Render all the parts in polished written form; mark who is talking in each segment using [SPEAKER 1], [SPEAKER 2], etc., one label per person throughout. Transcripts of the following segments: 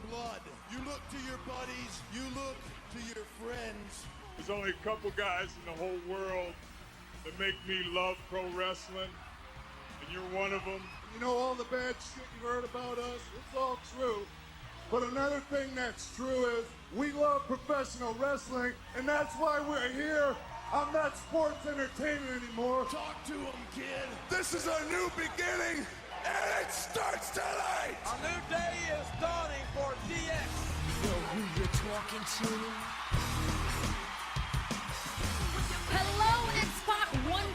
[SPEAKER 1] blood. You look to your buddies. You look to your friends.
[SPEAKER 2] There's only a couple guys in the whole world that make me love pro wrestling, and you're one of them.
[SPEAKER 3] You know, all the bad shit you heard about us, it's all true. But another thing that's true is we love professional wrestling, and that's why we're here. I'm not sports entertainment anymore.
[SPEAKER 1] Talk to him, kid. This is a new beginning, and it starts tonight.
[SPEAKER 4] A new day is dawning for DX.
[SPEAKER 5] Yo, who you talking to?
[SPEAKER 6] Hello, X-Pac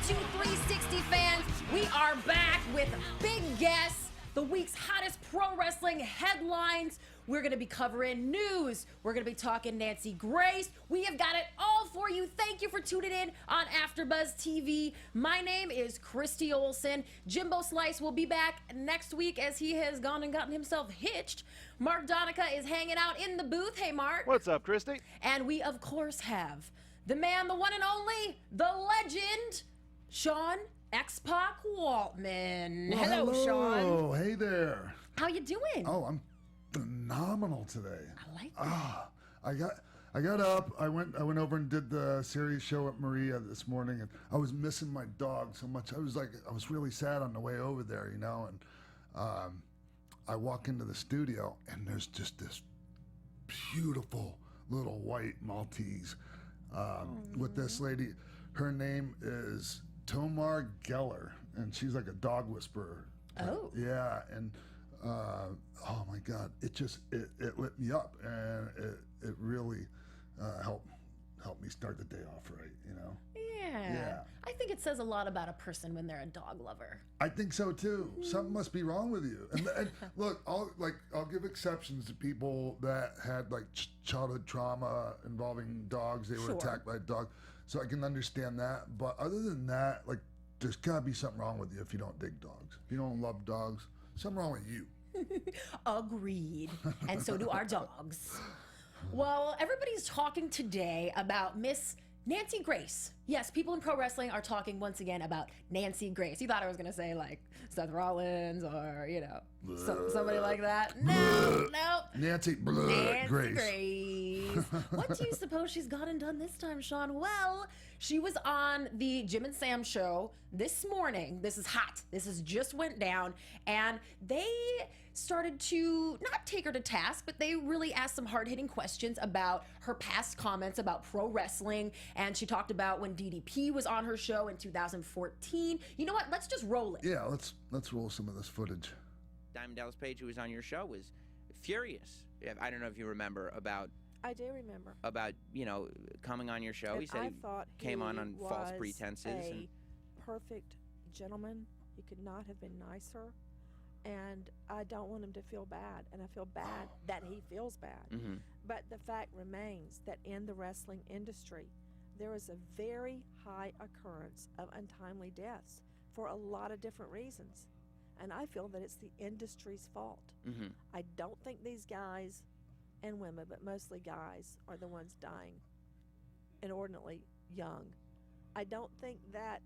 [SPEAKER 6] 12360 fans. We are back with big guests, the week's hottest pro wrestling headlines. We're going to be covering news. We're going to be talking Nancy Grace. We have got it all for you. Thank you for tuning in on AfterBuzz TV. My name is Christy Olsen. Jimbo Slice will be back next week as he has gone and gotten himself hitched. Mark Donica is hanging out in the booth. Hey, Mark.
[SPEAKER 7] What's up, Christy?
[SPEAKER 6] And we, of course, have the man, the one and only, the legend, Sean X-Pac Waltman.
[SPEAKER 3] Well,
[SPEAKER 6] hello, Sean.
[SPEAKER 3] Oh, hey there.
[SPEAKER 6] How you doing?
[SPEAKER 3] Oh, I'm phenomenal today.
[SPEAKER 6] I like that.
[SPEAKER 3] I got up. I went over and did the series show at Maria this morning, and I was missing my dog so much. I was really sad on the way over there, you know. And I walk into the studio, and there's just this beautiful little white Maltese with this lady. Her name is Tomar Geller, and she's like a dog whisperer.
[SPEAKER 6] Oh.
[SPEAKER 3] Yeah, and oh my God, it lit me up, and it really helped me start the day off right, you know?
[SPEAKER 6] Yeah. I think it says a lot about a person when they're a dog lover.
[SPEAKER 3] I think so too. Something must be wrong with you. And look, I'll give exceptions to people that had like childhood trauma involving dogs. They were attacked by a dog, so I can understand that. But other than that, like, there's gotta be something wrong with you if you don't dig dogs. If you don't love dogs, something wrong with you.
[SPEAKER 6] Agreed. And so do our dogs. Well, everybody's talking today about Miss Nancy Grace. Yes, people in pro wrestling are talking once again about Nancy Grace. You thought I was going to say like Seth Rollins or, you know, somebody like that. No.
[SPEAKER 3] Nancy
[SPEAKER 6] Grace. What do you suppose she's got and done this time, Sean? Well, she was on the Jim and Sam show this morning. This is hot. This has just went down. And they started to not take her to task, but they really asked some hard-hitting questions about her past comments about pro wrestling. And she talked about when DDP was on her show in 2014. You know what? Let's just roll it.
[SPEAKER 3] Yeah, let's roll some of this footage.
[SPEAKER 8] Diamond Dallas Page, who was on your show, was furious. I don't know if you remember about.
[SPEAKER 9] I do remember.
[SPEAKER 8] About, you know, coming on your show.
[SPEAKER 9] And
[SPEAKER 8] he said he came on false pretenses.
[SPEAKER 9] A perfect gentleman. He could not have been nicer. And I don't want him to feel bad. And I feel bad that he feels bad.
[SPEAKER 8] Mm-hmm.
[SPEAKER 9] But the fact remains that in the wrestling industry, there is a very high occurrence of untimely deaths for a lot of different reasons. And I feel that it's the industry's fault.
[SPEAKER 8] Mm-hmm.
[SPEAKER 9] I don't think these guys and women, but mostly guys, are the ones dying inordinately young. I don't think that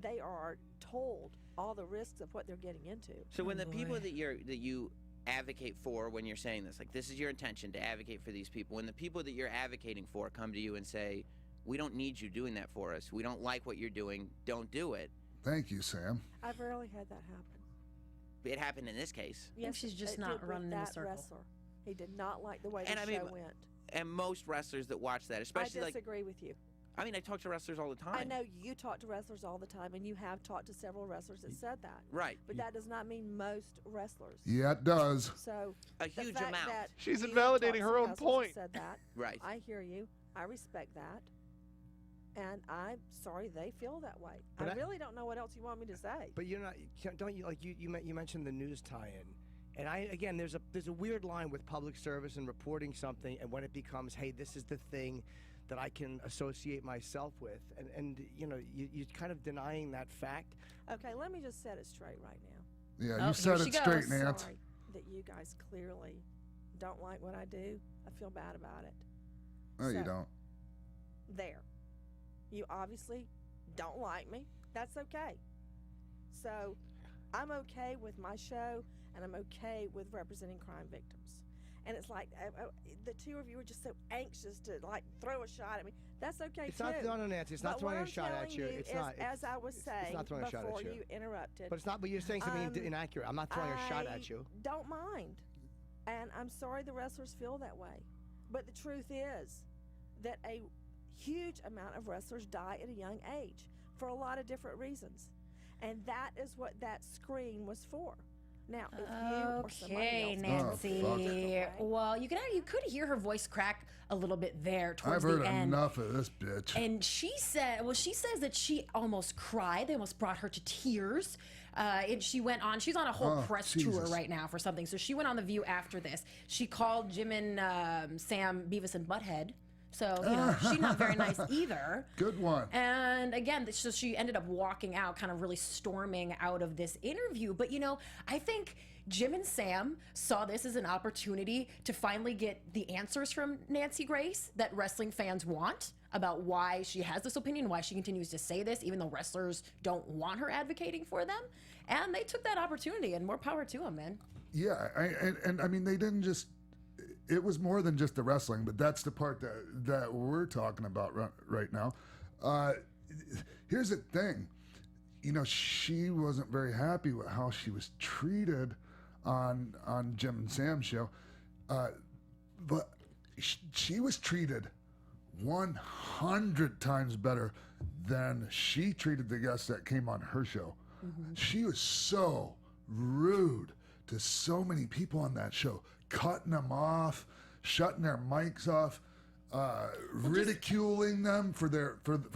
[SPEAKER 9] they are told all the risks of what they're getting into.
[SPEAKER 8] So when the people that you advocate for, when you're saying this, like this is your intention to advocate for these people, when the people that you're advocating for come to you and say, we don't need you doing that for us, we don't like what you're doing, don't do it.
[SPEAKER 3] Thank you, Sam.
[SPEAKER 9] I've rarely had that happen.
[SPEAKER 8] It happened in this case.
[SPEAKER 6] I think she's just not running in a circle.
[SPEAKER 9] Wrestler. He did not like the way the show went.
[SPEAKER 8] And most wrestlers that watch that, especially
[SPEAKER 9] I disagree with you.
[SPEAKER 8] I mean, I talk to wrestlers all the time.
[SPEAKER 9] I know you talk to wrestlers all the time, and you have talked to several wrestlers that said that.
[SPEAKER 8] Right.
[SPEAKER 9] But that does not mean most wrestlers.
[SPEAKER 3] Yeah, it does.
[SPEAKER 9] So
[SPEAKER 8] a huge amount.
[SPEAKER 7] She's invalidating her own point.
[SPEAKER 9] Said that.
[SPEAKER 8] Right.
[SPEAKER 9] I hear you. I respect that. And I'm sorry they feel that way. I really don't know what else you want me to say.
[SPEAKER 5] But you're not, don't you, like you mentioned the news tie-in. And again, there's a weird line with public service and reporting something, and when it becomes, hey, this is the thing that I can associate myself with, and you know, you're kind of denying that fact.
[SPEAKER 9] Okay, let me just set it straight right now.
[SPEAKER 3] Yeah, you said it straight, Nance.
[SPEAKER 9] I'm sorry that you guys clearly don't like what I do. I feel bad about it.
[SPEAKER 3] No, you don't.
[SPEAKER 9] There. You obviously don't like me. That's okay. So I'm okay with my show, and I'm okay with representing crime victims. and it's like the two of you are just so anxious to like throw a shot at me. That's okay
[SPEAKER 5] It's
[SPEAKER 9] too.
[SPEAKER 5] not, no, Nancy. It's not
[SPEAKER 9] But
[SPEAKER 5] throwing
[SPEAKER 9] what
[SPEAKER 5] a shot
[SPEAKER 9] I'm
[SPEAKER 5] at you.
[SPEAKER 9] telling
[SPEAKER 5] It's
[SPEAKER 9] is,
[SPEAKER 5] not.
[SPEAKER 9] as I was saying
[SPEAKER 5] not throwing a shot at
[SPEAKER 9] before
[SPEAKER 5] you.
[SPEAKER 9] you interrupted.
[SPEAKER 5] But it's not. But you're saying something inaccurate. I'm not throwing a shot at you.
[SPEAKER 9] Don't mind, and I'm sorry the wrestlers feel that way. But the truth is that a huge amount of wrestlers die at a young age for a lot of different reasons, and that is what that screen was for. Now, if you or somebody else
[SPEAKER 6] Nancy. Well, you could hear her voice crack a little bit there towards
[SPEAKER 3] I've heard
[SPEAKER 6] the end.
[SPEAKER 3] enough of this bitch.
[SPEAKER 6] And she says that she almost cried. They almost brought her to tears. And she's on a whole press tour right now for something. So she went on The View after this. She called Jim and Sam Beavis and Butthead. So, she's not very nice either.
[SPEAKER 3] Good one.
[SPEAKER 6] And again, so she ended up walking out, kind of really storming out of this interview. But, I think Jim and Sam saw this as an opportunity to finally get the answers from Nancy Grace that wrestling fans want about why she has this opinion, why she continues to say this, even though wrestlers don't want her advocating for them. And they took that opportunity, and more power to them, man.
[SPEAKER 3] Yeah, and I mean, they didn't just... It was more than just the wrestling, but that's the part that we're talking about right now. Here's the thing. She wasn't very happy with how she was treated on Jim and Sam's show. But she was treated 100 times better than she treated the guests that came on her show. Mm-hmm. She was so rude to so many people on that show, cutting them off, shutting their mics off, ridiculing them for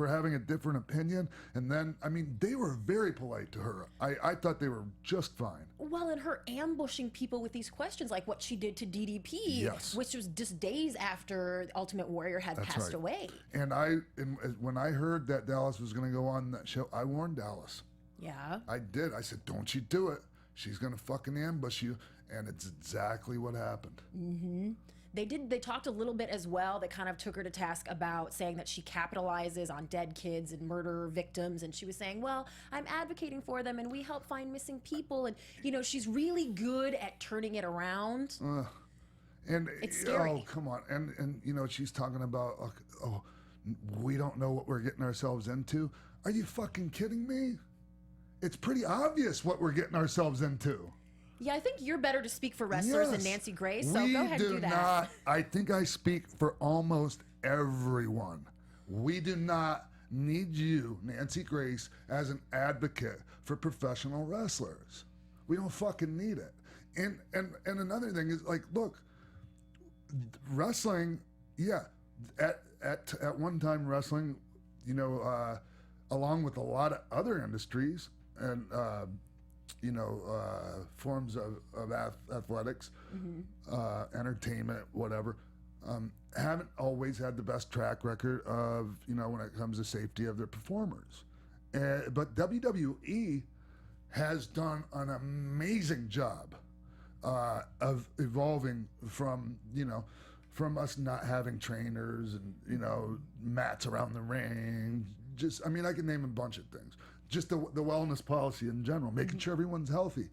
[SPEAKER 3] having a different opinion. And then, I mean, they were very polite to her. I thought they were just fine.
[SPEAKER 6] Well, and her ambushing people with these questions, like what she did to DDP, which was just days after Ultimate Warrior had passed away.
[SPEAKER 3] And when I heard that Dallas was going to go on that show, I warned Dallas.
[SPEAKER 6] Yeah.
[SPEAKER 3] I did. I said, don't you do it. She's going to fucking ambush you. And it's exactly what happened.
[SPEAKER 6] Mm-hmm. They talked a little bit as well. They kind of took her to task about saying that she capitalizes on dead kids and murder victims. And she was saying, well, I'm advocating for them and we help find missing people. And, she's really good at turning it around.
[SPEAKER 3] And
[SPEAKER 6] it's scary.
[SPEAKER 3] Oh, come on. And she's talking about, we don't know what we're getting ourselves into. Are you fucking kidding me? It's pretty obvious what we're getting ourselves into.
[SPEAKER 6] Yeah, I think you're better to speak for wrestlers than Nancy Grace, so go ahead and do that.
[SPEAKER 3] I think I speak for almost everyone. We do not need you, Nancy Grace, as an advocate for professional wrestlers. We don't fucking need it. And another thing is, like, look, wrestling, at one time wrestling, along with a lot of other industries and forms of athletics, entertainment, whatever, haven't always had the best track record of, when it comes to safety of their performers. But WWE has done an amazing job of evolving from us not having trainers and, mats around the ring. I can name a bunch of things. Just the wellness policy in general, making sure everyone's healthy.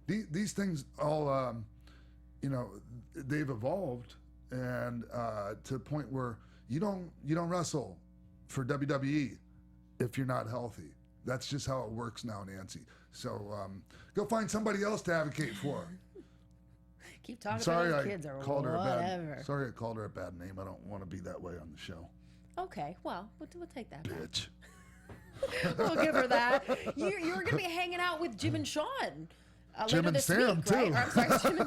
[SPEAKER 3] These things all, they've evolved, and to the point where you don't wrestle for WWE if you're not healthy. That's just how it works now, Nancy. So go find somebody else to advocate for.
[SPEAKER 6] Keep talking about those kids or whatever.
[SPEAKER 3] Sorry I called her a bad name. I don't want to be that way on the show.
[SPEAKER 6] Okay, well, we'll take that back.
[SPEAKER 3] Bitch.
[SPEAKER 6] We'll give her that. You're going to be hanging out with Jim and Sean
[SPEAKER 3] Jim
[SPEAKER 6] later
[SPEAKER 3] and
[SPEAKER 6] this
[SPEAKER 3] Sam,
[SPEAKER 6] week,
[SPEAKER 3] too.
[SPEAKER 6] right? Or, I'm sorry,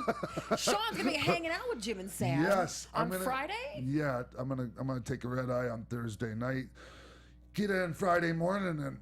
[SPEAKER 6] Sean's going to be hanging out with Jim and Sam.
[SPEAKER 3] Yes.
[SPEAKER 6] On Friday?
[SPEAKER 3] Yeah, I'm gonna take a red eye on Thursday night. Get in Friday morning and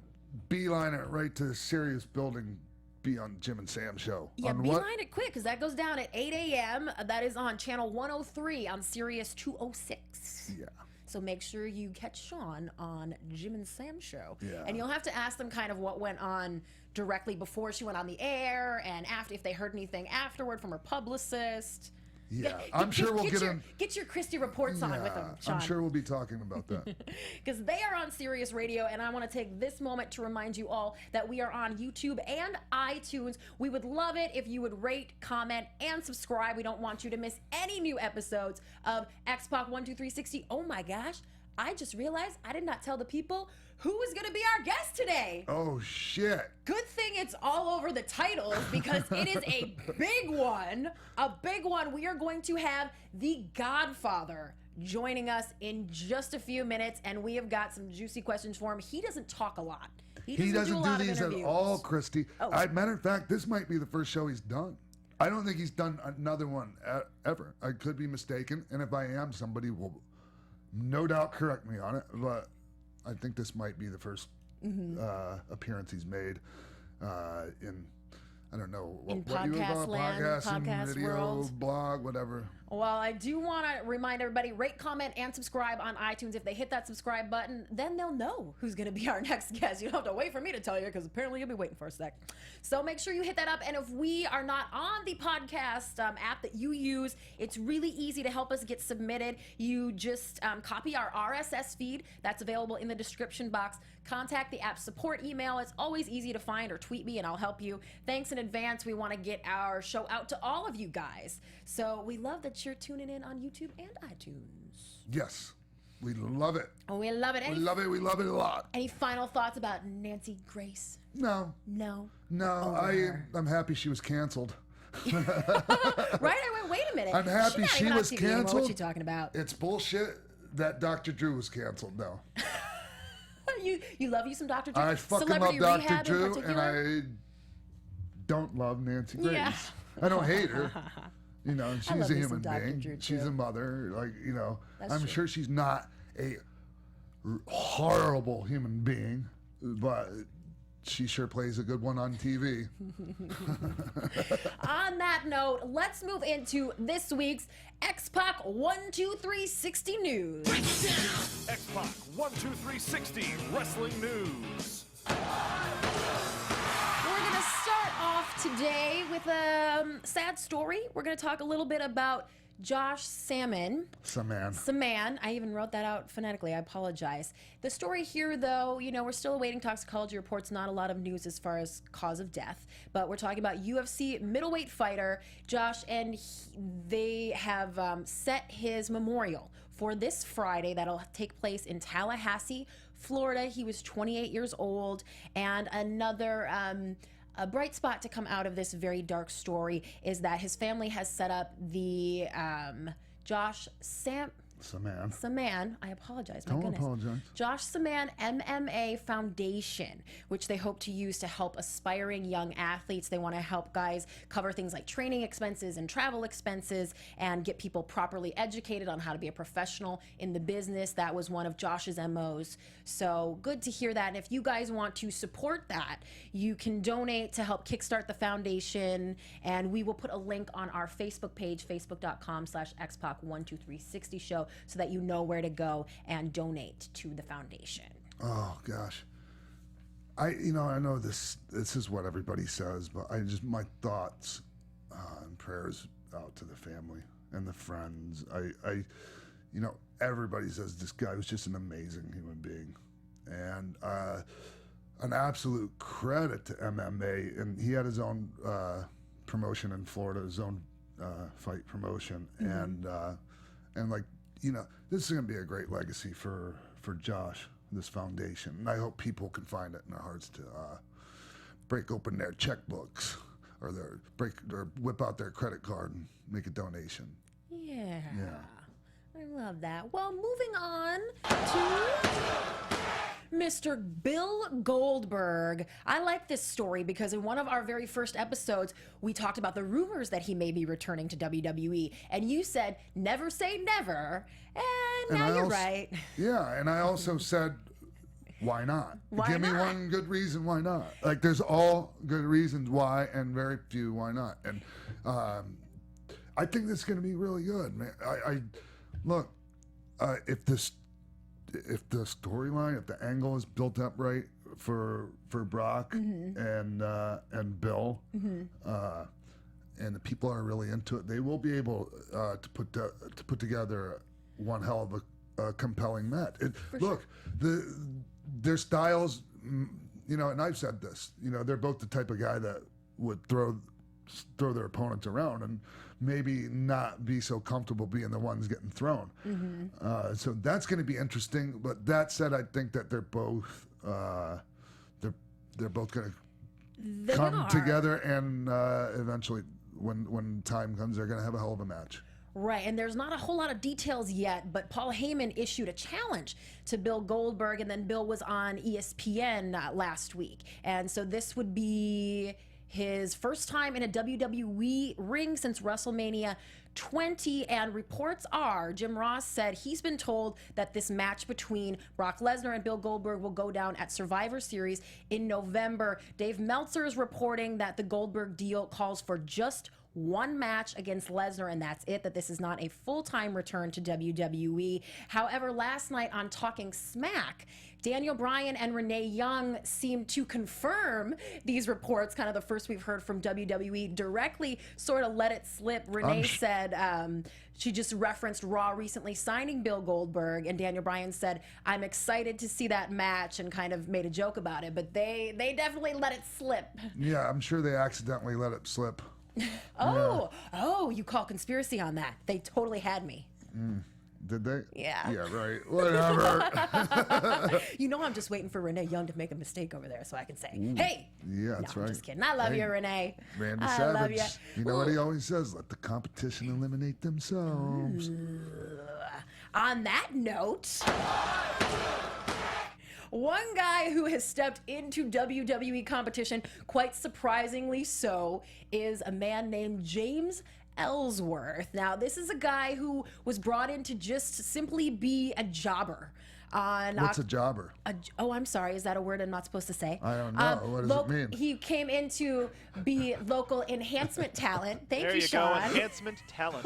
[SPEAKER 3] beeline it right to the Sirius building. Be on Jim and Sam show.
[SPEAKER 6] Yeah, beeline it quick because that goes down at 8 a.m. That is on channel 103 on Sirius 206.
[SPEAKER 3] Yeah.
[SPEAKER 6] So make sure you catch Sean on Jim and Sam show.
[SPEAKER 3] Yeah.
[SPEAKER 6] And you'll have to ask them kind of what went on directly before she went on the air and after, if they heard anything afterward from her publicist.
[SPEAKER 3] Yeah, I'm sure we'll
[SPEAKER 6] get your Christie reports on with them, Sean.
[SPEAKER 3] I'm sure we'll be talking about that.
[SPEAKER 6] Because they are on Sirius Radio, and I want to take this moment to remind you all that we are on YouTube and iTunes. We would love it if you would rate, comment, and subscribe. We don't want you to miss any new episodes of X-Pac 12360. Oh my gosh, I just realized I did not tell the people who is going to be our guest today.
[SPEAKER 3] Oh, shit.
[SPEAKER 6] Good thing it's all over the titles because it is a big one. A big one. We are going to have the Godfather joining us in just a few minutes, and we have got some juicy questions for him. He doesn't talk a lot.
[SPEAKER 3] He doesn't do these at all, Christy.
[SPEAKER 6] Oh.
[SPEAKER 3] Matter of fact, this might be the first show he's done. I don't think he's done another one ever. I could be mistaken, and if I am, somebody will no doubt correct me on it, but I think this might be the first appearance he's made in, I don't know, what you would call it, podcast, video,
[SPEAKER 6] world.
[SPEAKER 3] blog, whatever.
[SPEAKER 6] Well, I do want to remind everybody, rate, comment, and subscribe on iTunes. If they hit that subscribe button, then they'll know who's going to be our next guest. You don't have to wait for me to tell you, because apparently you'll be waiting for a sec. So make sure you hit that up. And if we are not on the podcast app that you use, it's really easy to help us get submitted. You just copy our RSS feed. That's available in the description box. Contact the app support email. It's always easy to find, or tweet me and I'll help you. Thanks in advance. We want to get our show out to all of you guys. So we love that you're tuning in on YouTube and iTunes.
[SPEAKER 3] Yes, we love it.
[SPEAKER 6] Oh, we love it.
[SPEAKER 3] We love it. We love it a lot.
[SPEAKER 6] Any final thoughts about Nancy Grace?
[SPEAKER 3] No. I'm happy she was canceled.
[SPEAKER 6] Right? I went, wait a minute.
[SPEAKER 3] I'm happy she was canceled.
[SPEAKER 6] What you talking about?
[SPEAKER 3] It's bullshit that Dr. Drew was canceled, though.
[SPEAKER 6] You love you some Dr. Drew?
[SPEAKER 3] I fucking love Dr. Drew, and I don't love Nancy Grace. Yeah. I don't hate her. You know, she's a human being. She's a mother. Like, you know, I'm sure she's not a horrible human being, but she sure plays a good one on TV.
[SPEAKER 6] On that note, let's move into this week's X-Pac 12360 News.
[SPEAKER 10] X-Pac 12360 Wrestling News.
[SPEAKER 6] We're going to start off today with a sad story. We're going to talk a little bit about Josh Saman. I even wrote that out phonetically. I apologize. The story here, though, you know, we're still awaiting toxicology reports. Not a lot of news as far as cause of death. But we're talking about UFC middleweight fighter Josh, and they have set his memorial for this Friday. That'll take place in Tallahassee, Florida. He was 28 years old. And another a bright spot to come out of this very dark story is that his family has set up the Josh Saman, I apologize.
[SPEAKER 3] Don't apologize.
[SPEAKER 6] Josh Saman MMA Foundation, which they hope to use to help aspiring young athletes. They want to help guys cover things like training expenses and travel expenses and get people properly educated on how to be a professional in the business. That was one of Josh's MOs. So good to hear that. And if you guys want to support that, you can donate to help kickstart the foundation. And we will put a link on our Facebook page, facebook.com/XPac12360 show, so that you know where to go and donate to the foundation.
[SPEAKER 3] Oh gosh, I know this is what everybody says, but my thoughts and prayers out to the family and the friends. Everybody says this guy was just an amazing human being, and an absolute credit to MMA. And he had his own promotion in Florida, his own fight promotion, and this is going to be a great legacy for Josh, this foundation. And I hope people can find it in their hearts to break open their checkbooks or whip out their credit card and make a donation.
[SPEAKER 6] Yeah. I love that. Well, moving on to Mr. Bill Goldberg. I like this story because in one of our very first episodes, we talked about the rumors that he may be returning to WWE. And you said, never say never. And now you're right.
[SPEAKER 3] Yeah, and I also said, why not? Give me one good reason why not. Like, there's all good reasons why and very few why not. And I think this is going to be really good, man. Look, if the storyline, if the angle is built up right for Brock and Bill, and the people are really into it, they will be able to put together one hell of a compelling match. Look, their styles, you know, and I've said this, you know, they're both the type of guy that would throw their opponents around and maybe not be so comfortable being the ones getting thrown. So that's going to be interesting. But that said, I think that they're both going to come together, and eventually, when time comes, they're going to have a hell of a match.
[SPEAKER 6] Right, and there's not a whole lot of details yet, but Paul Heyman issued a challenge to Bill Goldberg, and then Bill was on ESPN last week. And so this would be his first time in a WWE ring since WrestleMania 20, and reports are, Jim Ross said he's been told that this match between Brock Lesnar and Bill Goldberg will go down at Survivor Series in November. Dave Meltzer is reporting that the Goldberg deal calls for just one match against Lesnar, and that's it, that this is not a full-time return to WWE. However, last night on Talking Smack, Daniel Bryan and Renee Young seemed to confirm these reports, kind of the first we've heard from WWE, directly sort of let it slip. Renee said she just referenced Raw recently signing Bill Goldberg, and Daniel Bryan said, I'm excited to see that match, and kind of made a joke about it, but they definitely let it slip.
[SPEAKER 3] Yeah, I'm sure they accidentally let it slip.
[SPEAKER 6] Oh, you call conspiracy on that. They totally had me.
[SPEAKER 3] Did they?
[SPEAKER 6] Yeah.
[SPEAKER 3] Yeah, right. Whatever.
[SPEAKER 6] You know, I'm just waiting for Renee Young to make a mistake over there so I can say, hey.
[SPEAKER 3] Yeah, that's
[SPEAKER 6] no,
[SPEAKER 3] right.
[SPEAKER 6] I'm just kidding. I love you, Renee.
[SPEAKER 3] Randy
[SPEAKER 6] I
[SPEAKER 3] Savage.
[SPEAKER 6] love you.
[SPEAKER 3] You know what he always says? Let the competition eliminate themselves.
[SPEAKER 6] On that note, one guy who has stepped into WWE competition, quite surprisingly so, is a man named James Ellsworth. Now, this is a guy who was brought in to just simply be a jobber.
[SPEAKER 3] What's a jobber?
[SPEAKER 6] I'm sorry. Is that a word I'm not supposed to say?
[SPEAKER 3] I don't know. What does it mean?
[SPEAKER 6] He came in to be local enhancement talent. Thank you, Sean.
[SPEAKER 7] There you go, enhancement talent.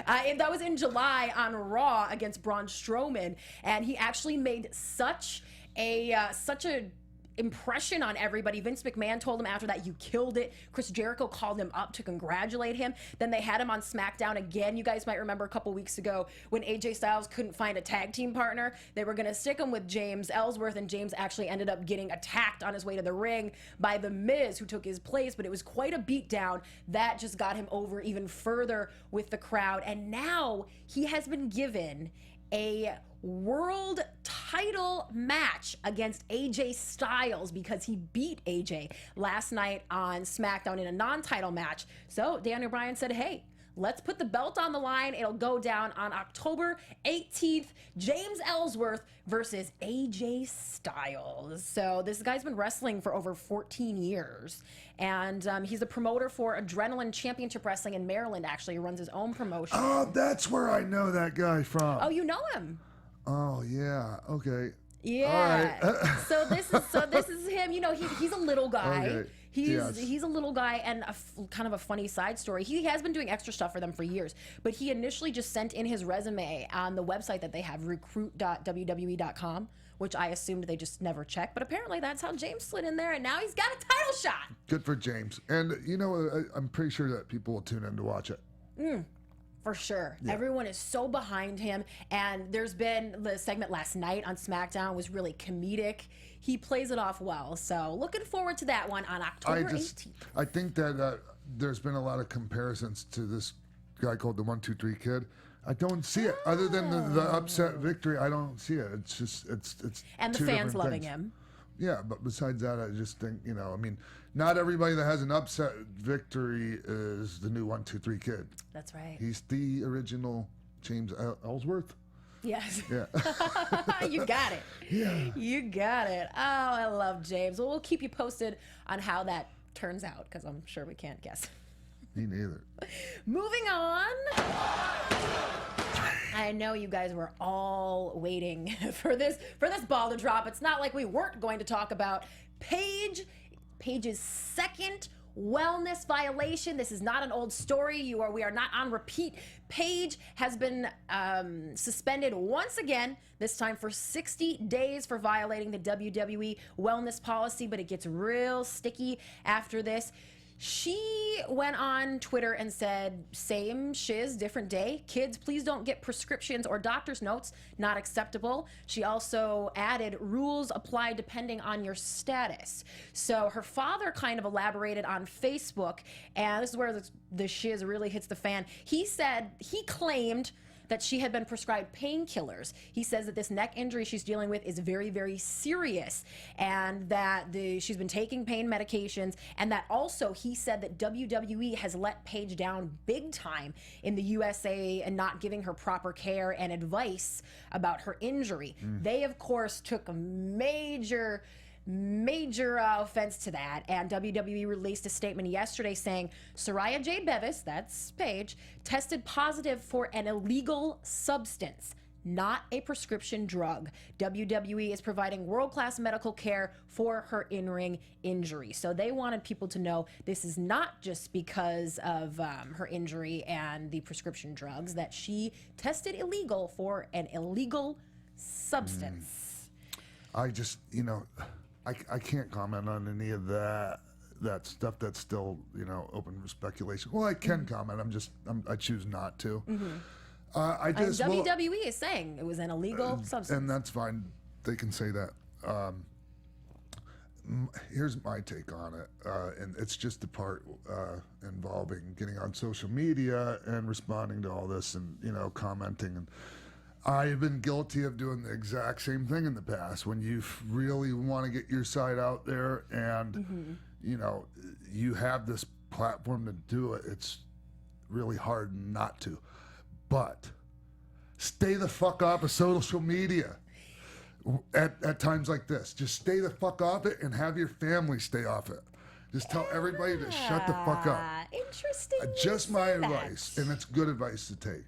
[SPEAKER 6] And that was in July on Raw against Braun Strowman, and he actually made such a impression on everybody. Vince McMahon told him after that, you killed it. Chris Jericho called him up to congratulate him. Then they had him on SmackDown again. You guys might remember a couple weeks ago when AJ Styles couldn't find a tag team partner. They were going to stick him with James Ellsworth, and James actually ended up getting attacked on his way to the ring by The Miz, who took his place, but it was quite a beatdown. That just got him over even further with the crowd, and now he has been given a world title match against AJ Styles because he beat AJ last night on SmackDown in a non-title match. So Daniel Bryan said, hey, let's put the belt on the line. It'll go down on October 18th. James Ellsworth versus AJ Styles. So this guy's been wrestling for over 14 years. And he's a promoter for Adrenaline Championship Wrestling in Maryland, actually. He runs his own promotion.
[SPEAKER 3] Oh, that's where I know that guy from.
[SPEAKER 6] Oh, you know him?
[SPEAKER 3] Oh, yeah. Okay.
[SPEAKER 6] Yeah.
[SPEAKER 3] All right.
[SPEAKER 6] So this is him. You know, he's a little guy.
[SPEAKER 3] Okay.
[SPEAKER 6] He's a little guy, and kind of a funny side story. He has been doing extra stuff for them for years, but he initially just sent in his resume on the website that they have, recruit.wwe.com, which I assumed they just never checked, but apparently that's how James slid in there, and now he's got a title shot.
[SPEAKER 3] Good for James. And, you know, I'm pretty sure that people will tune in to watch it.
[SPEAKER 6] For sure.
[SPEAKER 3] Yeah.
[SPEAKER 6] Everyone is so behind him. And there's been the segment last night on SmackDown was really comedic. He plays it off well. So looking forward to that one on October 18th.
[SPEAKER 3] I think that there's been a lot of comparisons to this guy called the 1-2-3 Kid. I don't see it. Other than the upset victory, I don't see it. It's just, it's
[SPEAKER 6] and the
[SPEAKER 3] two
[SPEAKER 6] fans
[SPEAKER 3] different
[SPEAKER 6] loving
[SPEAKER 3] things.
[SPEAKER 6] him.
[SPEAKER 3] Yeah, but besides that, I just think, you know, I mean, not everybody that has an upset victory is the new 1-2-3 Kid.
[SPEAKER 6] That's right.
[SPEAKER 3] He's the original James Ellsworth.
[SPEAKER 6] Yes.
[SPEAKER 3] Yeah.
[SPEAKER 6] You got it.
[SPEAKER 3] Yeah.
[SPEAKER 6] You got it. Oh, I love James. Well, we'll keep you posted on how that turns out, because I'm sure we can't guess.
[SPEAKER 3] Me neither.
[SPEAKER 6] Moving on. I know you guys were all waiting for this ball to drop. It's not like we weren't going to talk about Paige's second wellness violation. This is not an old story. We are not on repeat. Paige has been suspended once again, this time for 60 days for violating the WWE wellness policy, but it gets real sticky after this. She went on Twitter and said, same shiz, different day. Kids, please don't get prescriptions or doctor's notes. Not acceptable. She also added, rules apply depending on your status. So her father kind of elaborated on Facebook, and this is where the shiz really hits the fan. He claimed that she had been prescribed painkillers. He says that this neck injury she's dealing with is very, very serious, and that she's been taking pain medications, and that also he said that WWE has let Paige down big time in the USA and not giving her proper care and advice about her injury. They, of course, took a major offense to that, and WWE released a statement yesterday saying Soraya J. Bevis, that's Paige, tested positive for an illegal substance, not a prescription drug. WWE is providing world-class medical care for her in-ring injury. So they wanted people to know this is not just because of her injury and the prescription drugs, that she tested illegal for an illegal substance.
[SPEAKER 3] I just, I can't comment on any of that stuff that's still, open for speculation. Well, I can comment. I choose not to.
[SPEAKER 6] WWE is saying it was an illegal substance.
[SPEAKER 3] And that's fine. They can say that. Here's my take on it. And it's just the part involving getting on social media and responding to all this and, commenting. And I've been guilty of doing the exact same thing in the past. When you really want to get your side out there and, you have this platform to do it, it's really hard not to. But stay the fuck off of social media at times like this. Just stay the fuck off it and have your family stay off it. Just tell everybody to shut the fuck up.
[SPEAKER 6] Interesting.
[SPEAKER 3] Just my advice, and it's good advice to take.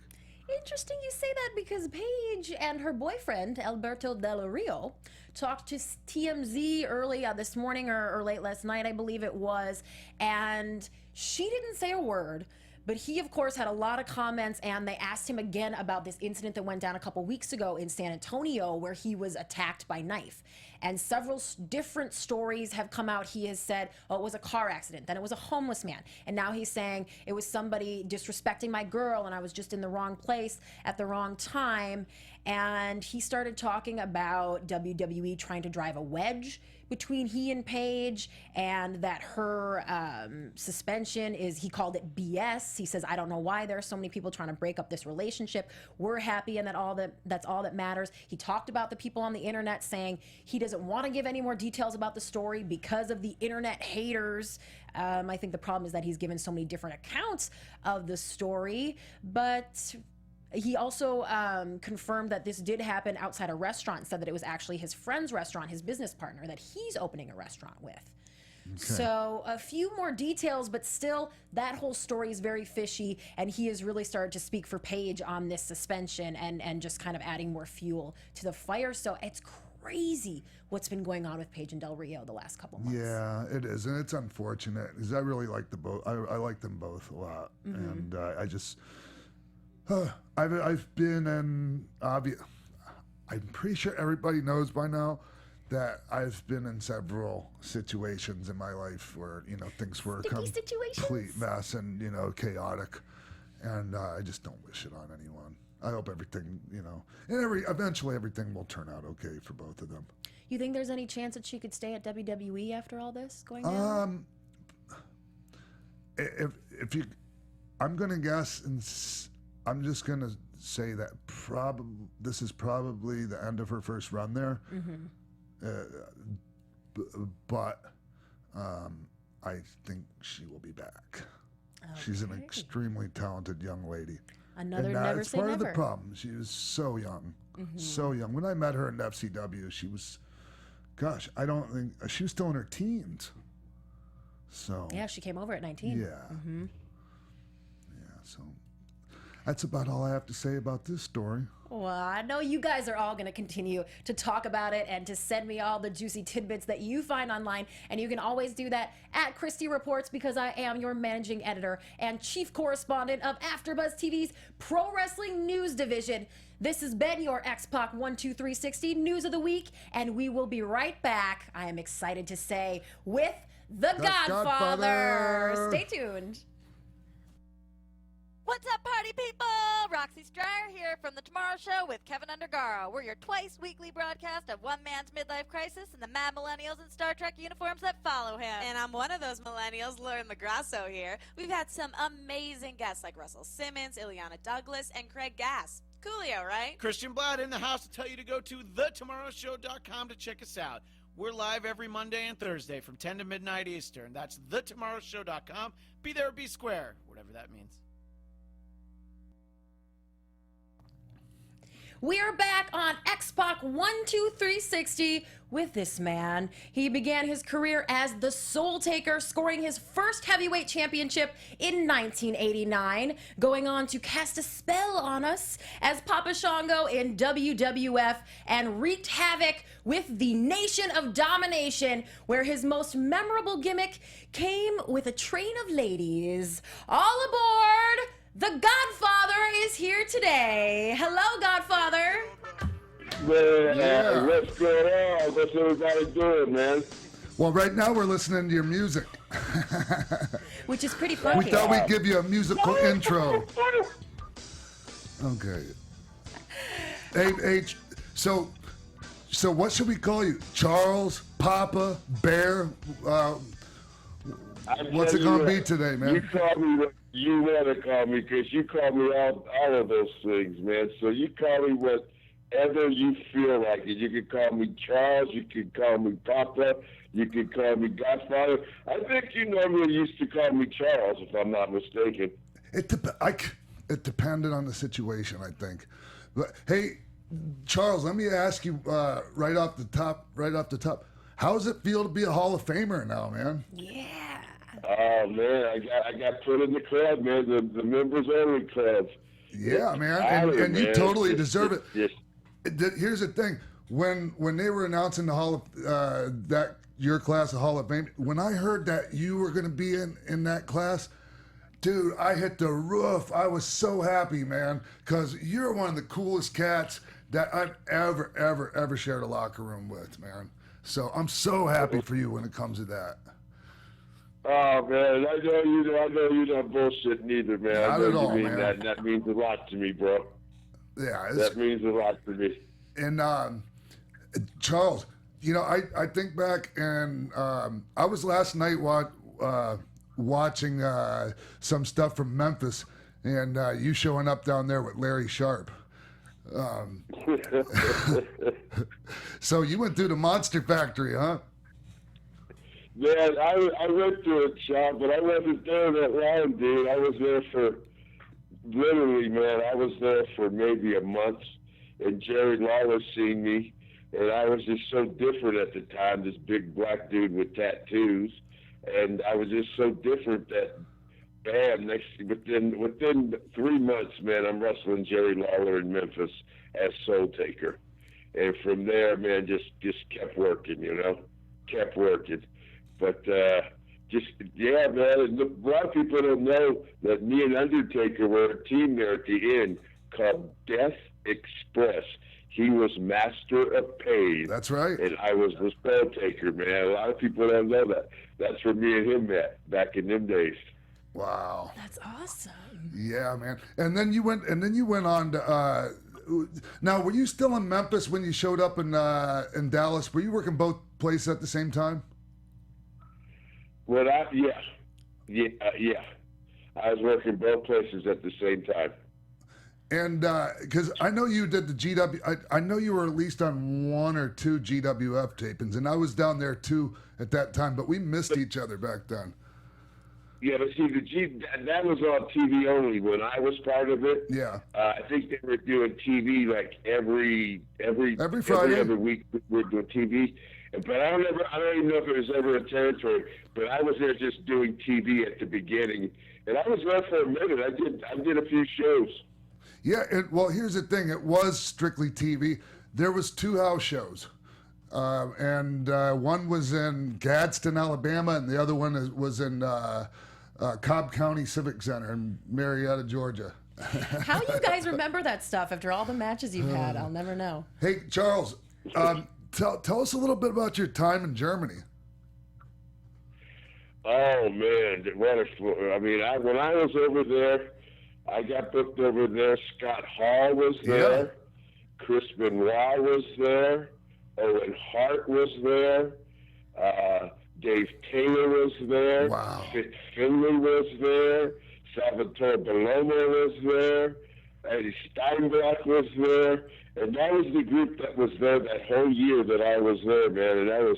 [SPEAKER 6] Interesting you say that, because Paige and her boyfriend, Alberto Del Rio, talked to TMZ early this morning or late last night, I believe it was, and she didn't say a word. But he, of course, had a lot of comments, and they asked him again about this incident that went down a couple weeks ago in San Antonio where he was attacked by knife. And several different stories have come out. He has said, oh, it was a car accident. Then it was a homeless man. And now he's saying it was somebody disrespecting my girl, and I was just in the wrong place at the wrong time. And he started talking about WWE trying to drive a wedge between he and Paige, and that her suspension is, he called it BS. He says, I don't know why there are so many people trying to break up this relationship. We're happy, and that's all that matters. He talked about the people on the internet, saying he doesn't want to give any more details about the story because of the internet haters. I think the problem is that he's given so many different accounts of the story, but he also confirmed that this did happen outside a restaurant, and said that it was actually his friend's restaurant, his business partner, that he's opening a restaurant with. Okay. So a few more details, but still that whole story is very fishy, and he has really started to speak for Paige on this suspension and just kind of adding more fuel to the fire. So it's crazy what's been going on with Paige and Del Rio the last couple months.
[SPEAKER 3] Yeah, it is, and it's unfortunate because I really like the both. I like them both a lot, and I just. I've been in, I'm pretty sure everybody knows by now that I've been in several situations in my life where, things were a complete mess and, chaotic. And I just don't wish it on anyone. I hope everything, and eventually everything will turn out okay for both of them.
[SPEAKER 6] You think there's any chance that she could stay at WWE after all this going down?
[SPEAKER 3] I'm going to guess I'm just going to say that this is probably the end of her first run there. But I think she will be back. Okay. She's an extremely talented young lady.
[SPEAKER 6] Never say never.
[SPEAKER 3] It's part of the problem. She was so young. So young. When I met her in FCW, she was, I don't think, she was still in her teens. So.
[SPEAKER 6] Yeah, she came over at 19.
[SPEAKER 3] Yeah. Yeah, so. That's about all I have to say about this story.
[SPEAKER 6] Well, I know you guys are all going to continue to talk about it and to send me all the juicy tidbits that you find online. And you can always do that at Christy Reports, because I am your managing editor and chief correspondent of AfterBuzz TV's Pro Wrestling News Division. This has been your X-Pac 12360 News of the Week, and we will be right back, I am excited to say, with The Godfather. Stay tuned.
[SPEAKER 11] What's up, party people? Roxy Stryer here from The Tomorrow Show with Keven Undergaro. We're your twice-weekly broadcast of one man's midlife crisis and the mad millennials in Star Trek uniforms that follow him.
[SPEAKER 12] And I'm one of those millennials, Lauren Magrasso here. We've had some amazing guests like Russell Simmons, Ileana Douglas, and Craig Gass. Coolio, right?
[SPEAKER 13] Christian Blatt in the house to tell you to go to thetomorrowshow.com to check us out. We're live every Monday and Thursday from 10 to midnight Eastern. That's thetomorrowshow.com. Be there or be square, whatever that means.
[SPEAKER 6] We are back on X-Pac 12360 with this man. He began his career as the Soul Taker, scoring his first heavyweight championship in 1989, going on to cast a spell on us as Papa Shango in WWF and wreaked havoc with the Nation of Domination, where his most memorable gimmick came with a train of ladies. All aboard! The Godfather is here today. Hello, Godfather.
[SPEAKER 14] Man, what's going on? What's everybody doing, man?
[SPEAKER 3] Well, right now we're listening to your music.
[SPEAKER 6] Which is pretty funky.
[SPEAKER 3] We thought we'd give you a musical intro. Okay. Hey, so what should we call you? Charles, Papa, Bear? What's it going to be today, man?
[SPEAKER 14] You call me what you want to call me, because you call me all of those things, man. So you call me whatever you feel like it. You can call me Charles. You can call me Papa. You can call me Godfather. I think you normally used to call me Charles, if I'm not mistaken.
[SPEAKER 3] It depended on the situation, I think. But hey, Charles, let me ask you right off the top. How does it feel to be a Hall of Famer now, man?
[SPEAKER 6] Yeah.
[SPEAKER 14] Oh man, I got put in the club, man. The members only club.
[SPEAKER 3] Yeah, man, and you totally deserve it. Here's the thing: when they were announcing the Hall of your class of Hall of Fame, when I heard that you were going to be in that class, dude, I hit the roof. I was so happy, man, because you're one of the coolest cats that I've ever shared a locker room with, man. So I'm so happy for you when it comes to that.
[SPEAKER 14] Oh man, I know you're not bullshitting either, man.
[SPEAKER 3] Not
[SPEAKER 14] I know
[SPEAKER 3] at all,
[SPEAKER 14] you mean
[SPEAKER 3] man.
[SPEAKER 14] that. And that means a lot to me, bro.
[SPEAKER 3] Yeah,
[SPEAKER 14] that means a lot to me.
[SPEAKER 3] And Charles, you know, I think back and I was last night watching some stuff from Memphis, and you showing up down there with Larry Sharp. So you went through the Monster Factory, huh?
[SPEAKER 14] Man, I went to a shop, but I wasn't there that long, dude. I was there for, literally, man, I was there for maybe a month, and Jerry Lawler seen me, and I was just so different at the time, this big black dude with tattoos, and I was just so different that, bam, within 3 months, man, I'm wrestling Jerry Lawler in Memphis as Soul Taker. And from there, man, just kept working, you know, kept working. But yeah, man, a lot of people don't know that me and Undertaker were a team there at the end called Death Express. He was Master of Pain.
[SPEAKER 3] That's right.
[SPEAKER 14] And I was the Soul Taker, man. A lot of people don't know that. That's where me and him met back in them days.
[SPEAKER 3] Wow.
[SPEAKER 6] That's awesome.
[SPEAKER 3] Yeah, man. And then you went on to now, were you still in Memphis when you showed up in Dallas? Were you working both places at the same time?
[SPEAKER 14] Well, yeah. I was working both places at the same time.
[SPEAKER 3] And because I know you did the GW, I know you were at least on 1 or 2 GWF tapings, and I was down there too at that time, but we missed each other back then.
[SPEAKER 14] Yeah, but see, that was on TV only when I was part of it.
[SPEAKER 3] Yeah.
[SPEAKER 14] I think they were doing TV like every
[SPEAKER 3] Friday.
[SPEAKER 14] Every week we were doing TV. But I don't even know if it was ever a territory. But I was there just doing TV at the beginning, and I was there for a minute. I did a few shows.
[SPEAKER 3] Yeah. Well, here's the thing. It was strictly TV. There was 2 house shows. And one was in Gadsden, Alabama, and the other one was in Cobb County Civic Center in Marietta, Georgia.
[SPEAKER 6] How you guys remember that stuff after all the matches you've had? I'll never know.
[SPEAKER 3] Hey, Charles, tell us a little bit about your time in Germany.
[SPEAKER 14] Oh man, what a! I mean, when I was over there, I got booked over there. Scott Hall was there. Chris Benoit was there. Owen Hart was there. Dave Taylor was there.
[SPEAKER 3] Wow.
[SPEAKER 14] Fit Finley was there. Salvatore Bellomo was there. Eddie Steinbach was there. And that was the group that was there that whole year that I was there, man. And that was,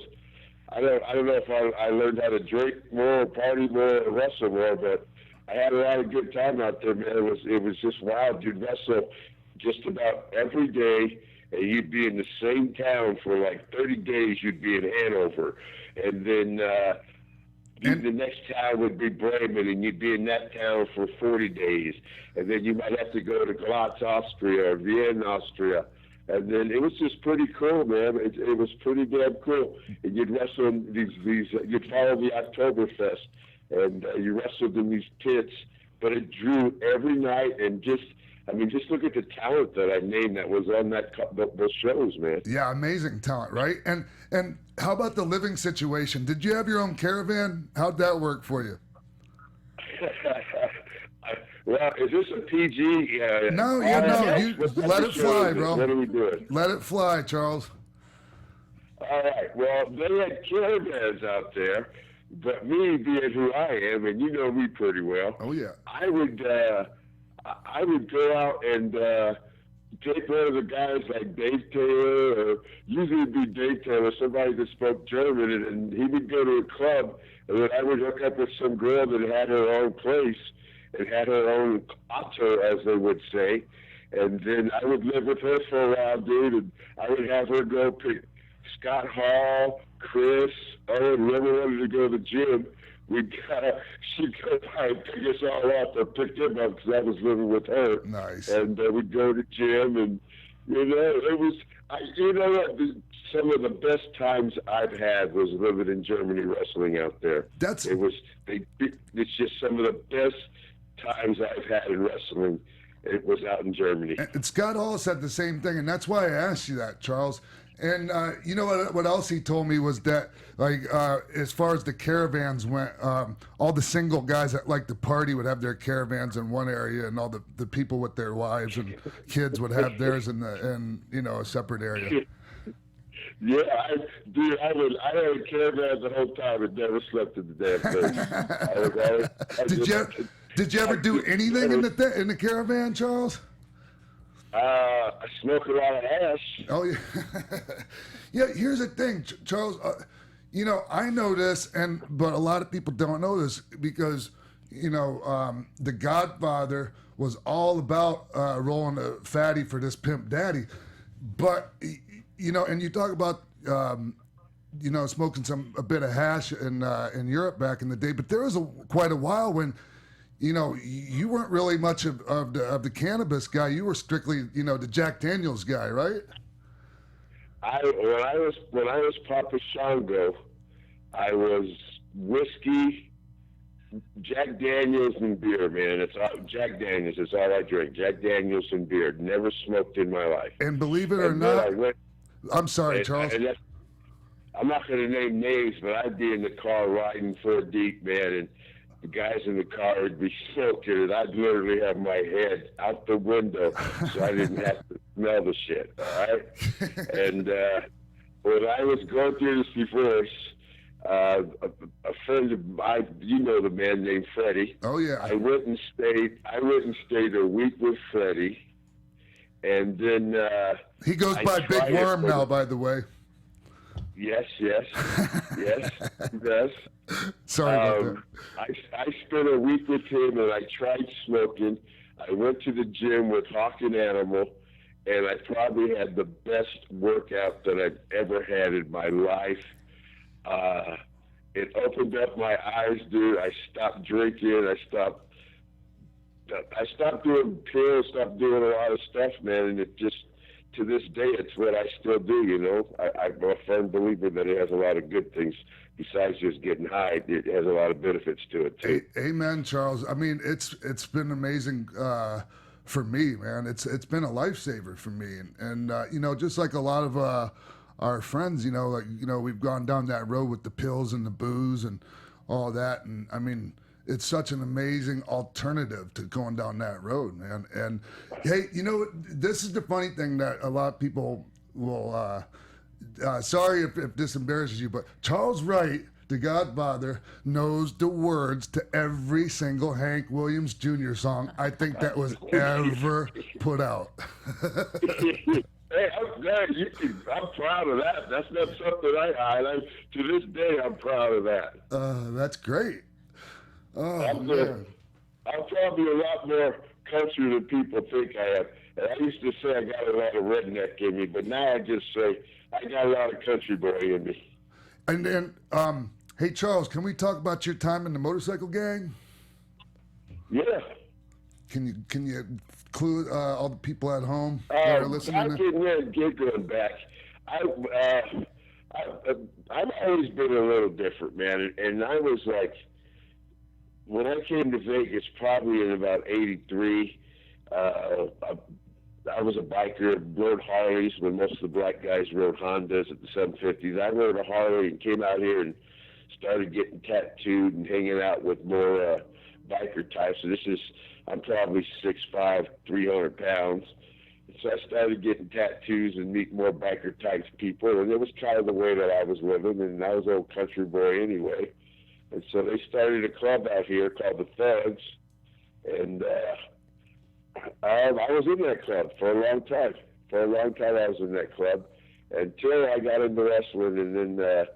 [SPEAKER 14] I don't know if I learned how to drink more, party more, or wrestle more, but I had a lot of good time out there, man. It was just wild. You'd wrestle just about every day, and you'd be in the same town for like 30 days. You'd be in Hanover, and then the next town would be Bremen, and you'd be in that town for 40 days, and then you might have to go to Glatz, Austria, or Vienna, Austria. And then it was just pretty cool, man. It was pretty damn cool. And you'd wrestle in you'd follow the Oktoberfest, and you wrestled in these pits, but it drew every night. And just look at the talent that I named that was on those shows, man.
[SPEAKER 3] Yeah, amazing talent, right? And how about the living situation? Did you have your own caravan? How'd that work for you?
[SPEAKER 14] Well, is this a PG?
[SPEAKER 3] No, you let it fly, bro.
[SPEAKER 14] What are we doing?
[SPEAKER 3] Let it fly, Charles.
[SPEAKER 14] All right. Well, they had caravans out there, but me being who I am, and you know me pretty well.
[SPEAKER 3] Oh yeah.
[SPEAKER 14] I would go out and take one of the guys like Dave Taylor, or usually it'd be Dave Taylor, somebody that spoke German, and he would go to a club, and then I would hook up with some girl that had her own place and had her own auto, as they would say, and then I would live with her for a while, dude, and I would have her go pick Scott Hall, Chris, Owen, whoever wanted to go to the gym. She'd go by and pick us all up and pick him up because I was living with her.
[SPEAKER 3] Nice.
[SPEAKER 14] And we'd go to the gym, and it was, some of the best times I've had was living in Germany, wrestling out there. It's just some of the best times I've had in wrestling. It was out in Germany.
[SPEAKER 3] And Scott Hall said the same thing, and that's why I asked you that, Charles. And you know what else he told me was that, like, as far as the caravans went, all the single guys that like to party would have their caravans in one area, and all the people with their wives and kids would have theirs in a separate area.
[SPEAKER 14] Yeah, I had a caravan the whole time and never slept in the damn thing.
[SPEAKER 3] Did you ever do anything in the caravan, Charles?
[SPEAKER 14] I smoke a lot of hash.
[SPEAKER 3] Oh yeah. Yeah. Here's the thing, Charles. I know this, but a lot of people don't know this because the Godfather was all about rolling a fatty for this pimp daddy, but and you talk about smoking a bit of hash in Europe back in the day, but there was quite a while when you weren't really much of the cannabis guy. You were strictly, the Jack Daniels guy, right?
[SPEAKER 14] When I was Papa Shango, I was whiskey, Jack Daniels, and beer, man. Jack Daniels is all I drink. Jack Daniels and beer. Never smoked in my life.
[SPEAKER 3] And believe it or not, I'm sorry, Charles.
[SPEAKER 14] I'm not going to name names, but I'd be in the car riding 4 deep, man, and the guys in the car would be smoking, and I'd literally have my head out the window so I didn't have to smell the shit, all right? And when I was going through this divorce, a friend of mine, the man named Freddie.
[SPEAKER 3] Oh yeah.
[SPEAKER 14] I went and stayed a week with Freddie, and then
[SPEAKER 3] he goes by Big Worm now, by the way.
[SPEAKER 14] Yes, he does.
[SPEAKER 3] Sorry about
[SPEAKER 14] that. I spent a week with him, and I tried smoking. I went to the gym with Hawk and Animal, and I probably had the best workout that I've ever had in my life. It opened up my eyes, dude. I stopped drinking. I stopped doing pills, stopped doing a lot of stuff, man, and it just, to this day, it's what I still do, I'm a firm believer that it has a lot of good things. Besides just getting high, it has a lot of benefits to it, too.
[SPEAKER 3] Amen, Charles. I mean, it's been amazing for me, man. It's been a lifesaver for me. And just like a lot of our friends, we've gone down that road with the pills and the booze and all that. And I mean, it's such an amazing alternative to going down that road, man. And hey, you know, this is the funny thing that a lot of people will, sorry if this embarrasses you, but Charles Wright, the Godfather, knows the words to every single Hank Williams Jr. song I think that was ever put out.
[SPEAKER 14] Hey, I'm proud of that. That's not something I highlight. To this day, I'm proud of that.
[SPEAKER 3] That's great. Oh,
[SPEAKER 14] I'm probably a lot more country than people think I am. And I used to say I got a lot of redneck in me, but now I just say I got a lot of country boy in me.
[SPEAKER 3] And then, hey, Charles, can we talk about your time in the motorcycle gang?
[SPEAKER 14] Yeah.
[SPEAKER 3] Can you clue all the people at home that are listening?
[SPEAKER 14] I can get going back. I've always been a little different, man. And I was like, when I came to Vegas, probably in about '83, I was a biker, rode Harleys when most of the black guys rode Hondas at the 750s. I rode a Harley and came out here and started getting tattooed and hanging out with more biker types. So I'm probably 6'5", 300 pounds. So I started getting tattoos and meeting more biker types people, and it was kind of the way that I was living, and I was an old country boy anyway. And so they started a club out here called the Thugs, and I was in that club for a long time. For a long time I was in that club until I got into wrestling, and then the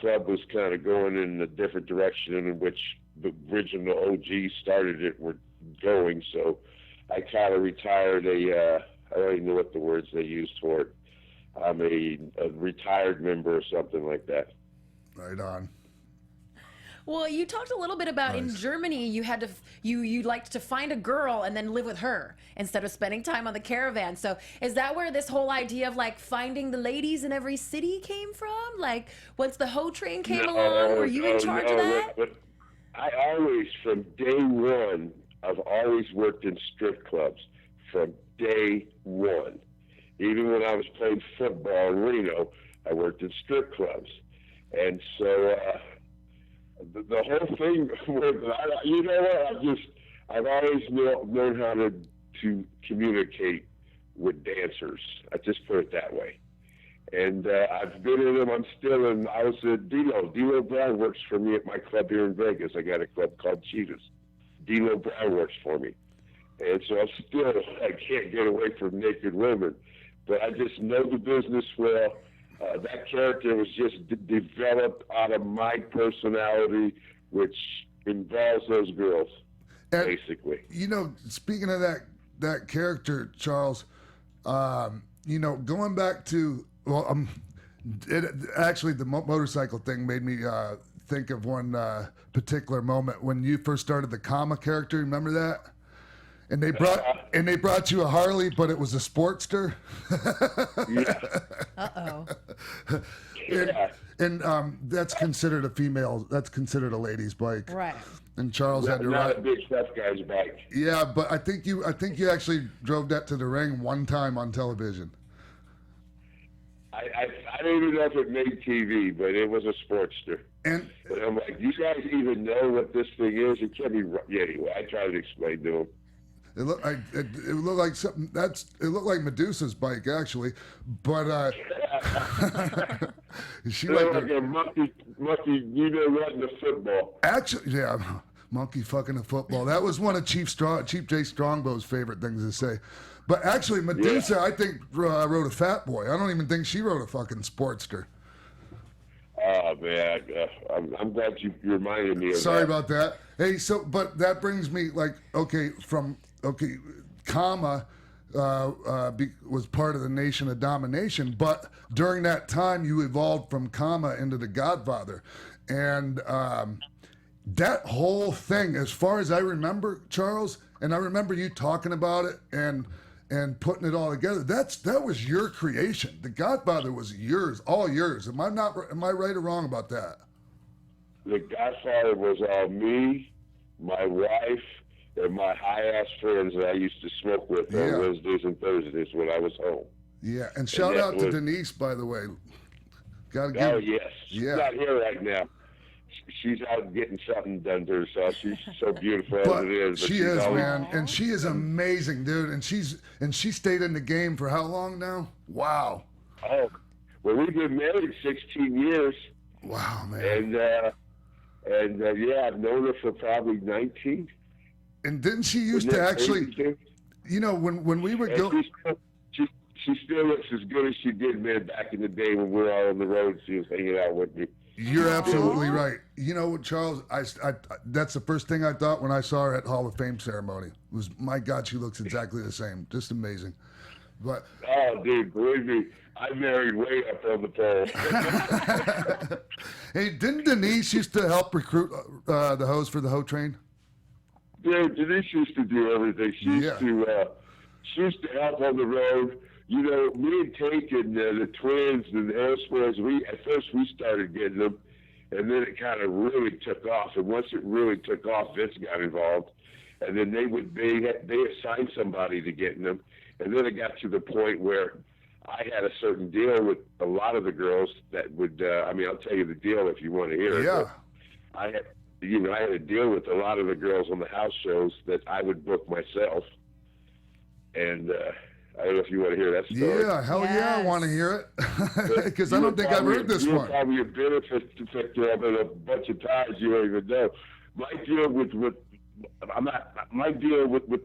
[SPEAKER 14] club was kind of going in a different direction in which the original OGs started it were going. So I kind of retired I don't even know what the words they used for it. I'm a retired member or something like that.
[SPEAKER 3] Right on.
[SPEAKER 6] Well, you talked a little bit about in Germany you had to you liked to find a girl and then live with her instead of spending time on the caravan. So is that where this whole idea of like finding the ladies in every city came from? Like once the hoe train came along, were you in charge of that?
[SPEAKER 14] But I always, from day one, I've always worked in strip clubs from day one. Even when I was playing football in Reno, I worked in strip clubs, and so. The whole thing was, you know what? I've always known how to communicate with dancers. I just put it that way. And I've been in them. I'm still in. I was at D'Lo. D'Lo Brown works for me at my club here in Vegas. I got a club called Cheetahs. D'Lo Brown works for me. And so I can't get away from naked women. But I just know the business well. That character was just developed out of my personality, which involves those girls, basically.
[SPEAKER 3] You know, speaking of that character, Charles, you know, going back to, actually the motorcycle thing made me think of one particular moment when you first started the Kama character. Remember that? And they brought you a Harley, but it was a Sportster.
[SPEAKER 6] Uh-oh.
[SPEAKER 3] And that's considered a female. That's considered a lady's bike.
[SPEAKER 6] Right.
[SPEAKER 3] And Charles had to
[SPEAKER 14] not
[SPEAKER 3] ride.
[SPEAKER 14] a big tough guy's bike.
[SPEAKER 3] Yeah, but I think you actually drove that to the ring one time on television.
[SPEAKER 14] I don't even know if it made TV, but it was a Sportster.
[SPEAKER 3] And
[SPEAKER 14] I'm like, you guys even know what this thing is? It can't be. Yeah, anyway, I tried to explain to them.
[SPEAKER 3] It looked like something. It looked like Medusa's bike actually, but she
[SPEAKER 14] like a monkey. You know, riding a football.
[SPEAKER 3] Actually, yeah, monkey fucking a football. That was one of Chief J Strongbow's favorite things to say. But actually, Medusa, I think rode a Fat Boy. I don't even think she rode a fucking Sportster.
[SPEAKER 14] Oh man, I'm glad you reminded me of that.
[SPEAKER 3] Sorry about that. Hey, but that brings me Kama was part of the Nation of Domination, but during that time you evolved from Kama into the Godfather, and that whole thing, as far as I remember, Charles, and I remember you talking about it and putting it all together. That was your creation. The Godfather was yours, all yours. Am I right or wrong about that?
[SPEAKER 14] The Godfather was all me, my wife, and my high-ass friends that I used to smoke with on Wednesdays and Thursdays when I was home.
[SPEAKER 3] Yeah, and shout out to Denise, by the way.
[SPEAKER 14] Oh, yes. She's not here right now. she's out getting something done to herself. She's so beautiful as
[SPEAKER 3] But
[SPEAKER 14] it is. But
[SPEAKER 3] she
[SPEAKER 14] she's
[SPEAKER 3] is,
[SPEAKER 14] always,
[SPEAKER 3] man, and she is amazing, dude. And she stayed in the game for how long now? Wow.
[SPEAKER 14] Oh, well, we've been married 16 years.
[SPEAKER 3] Wow, man.
[SPEAKER 14] And yeah, I've known her for probably 19.
[SPEAKER 3] And didn't she used to actually, you know, when we would go.
[SPEAKER 14] She still looks as good as she did, man, back in the day when we were all on the road. She was hanging out with me.
[SPEAKER 3] You're absolutely right. You know what, Charles? I that's the first thing I thought when I saw her at Hall of Fame ceremony. Was, my God, she looks exactly the same. Just amazing. But
[SPEAKER 14] oh, dude, believe me, I married way up on the pole.
[SPEAKER 3] Hey, didn't Denise used to help recruit the hoes for the Hoe Train?
[SPEAKER 14] Dude, Denise used to do everything. She used to help on the road. You know, me and Tate and the twins and the Airsports, at first we started getting them, and then it kind of really took off. And once it really took off, Vince got involved, and then they assigned somebody to getting them, and then it got to the point where I had a certain deal with a lot of the girls that would. I mean, I'll tell you the deal if you want to hear it.
[SPEAKER 3] Yeah.
[SPEAKER 14] I had a deal with a lot of the girls on the house shows that I would book myself, and. I don't know if you want to hear that story.
[SPEAKER 3] Yeah, hell yeah, I want to hear it. Because I don't think I've heard this one.
[SPEAKER 14] Probably a benefit to have a bunch of times you don't even know. My deal with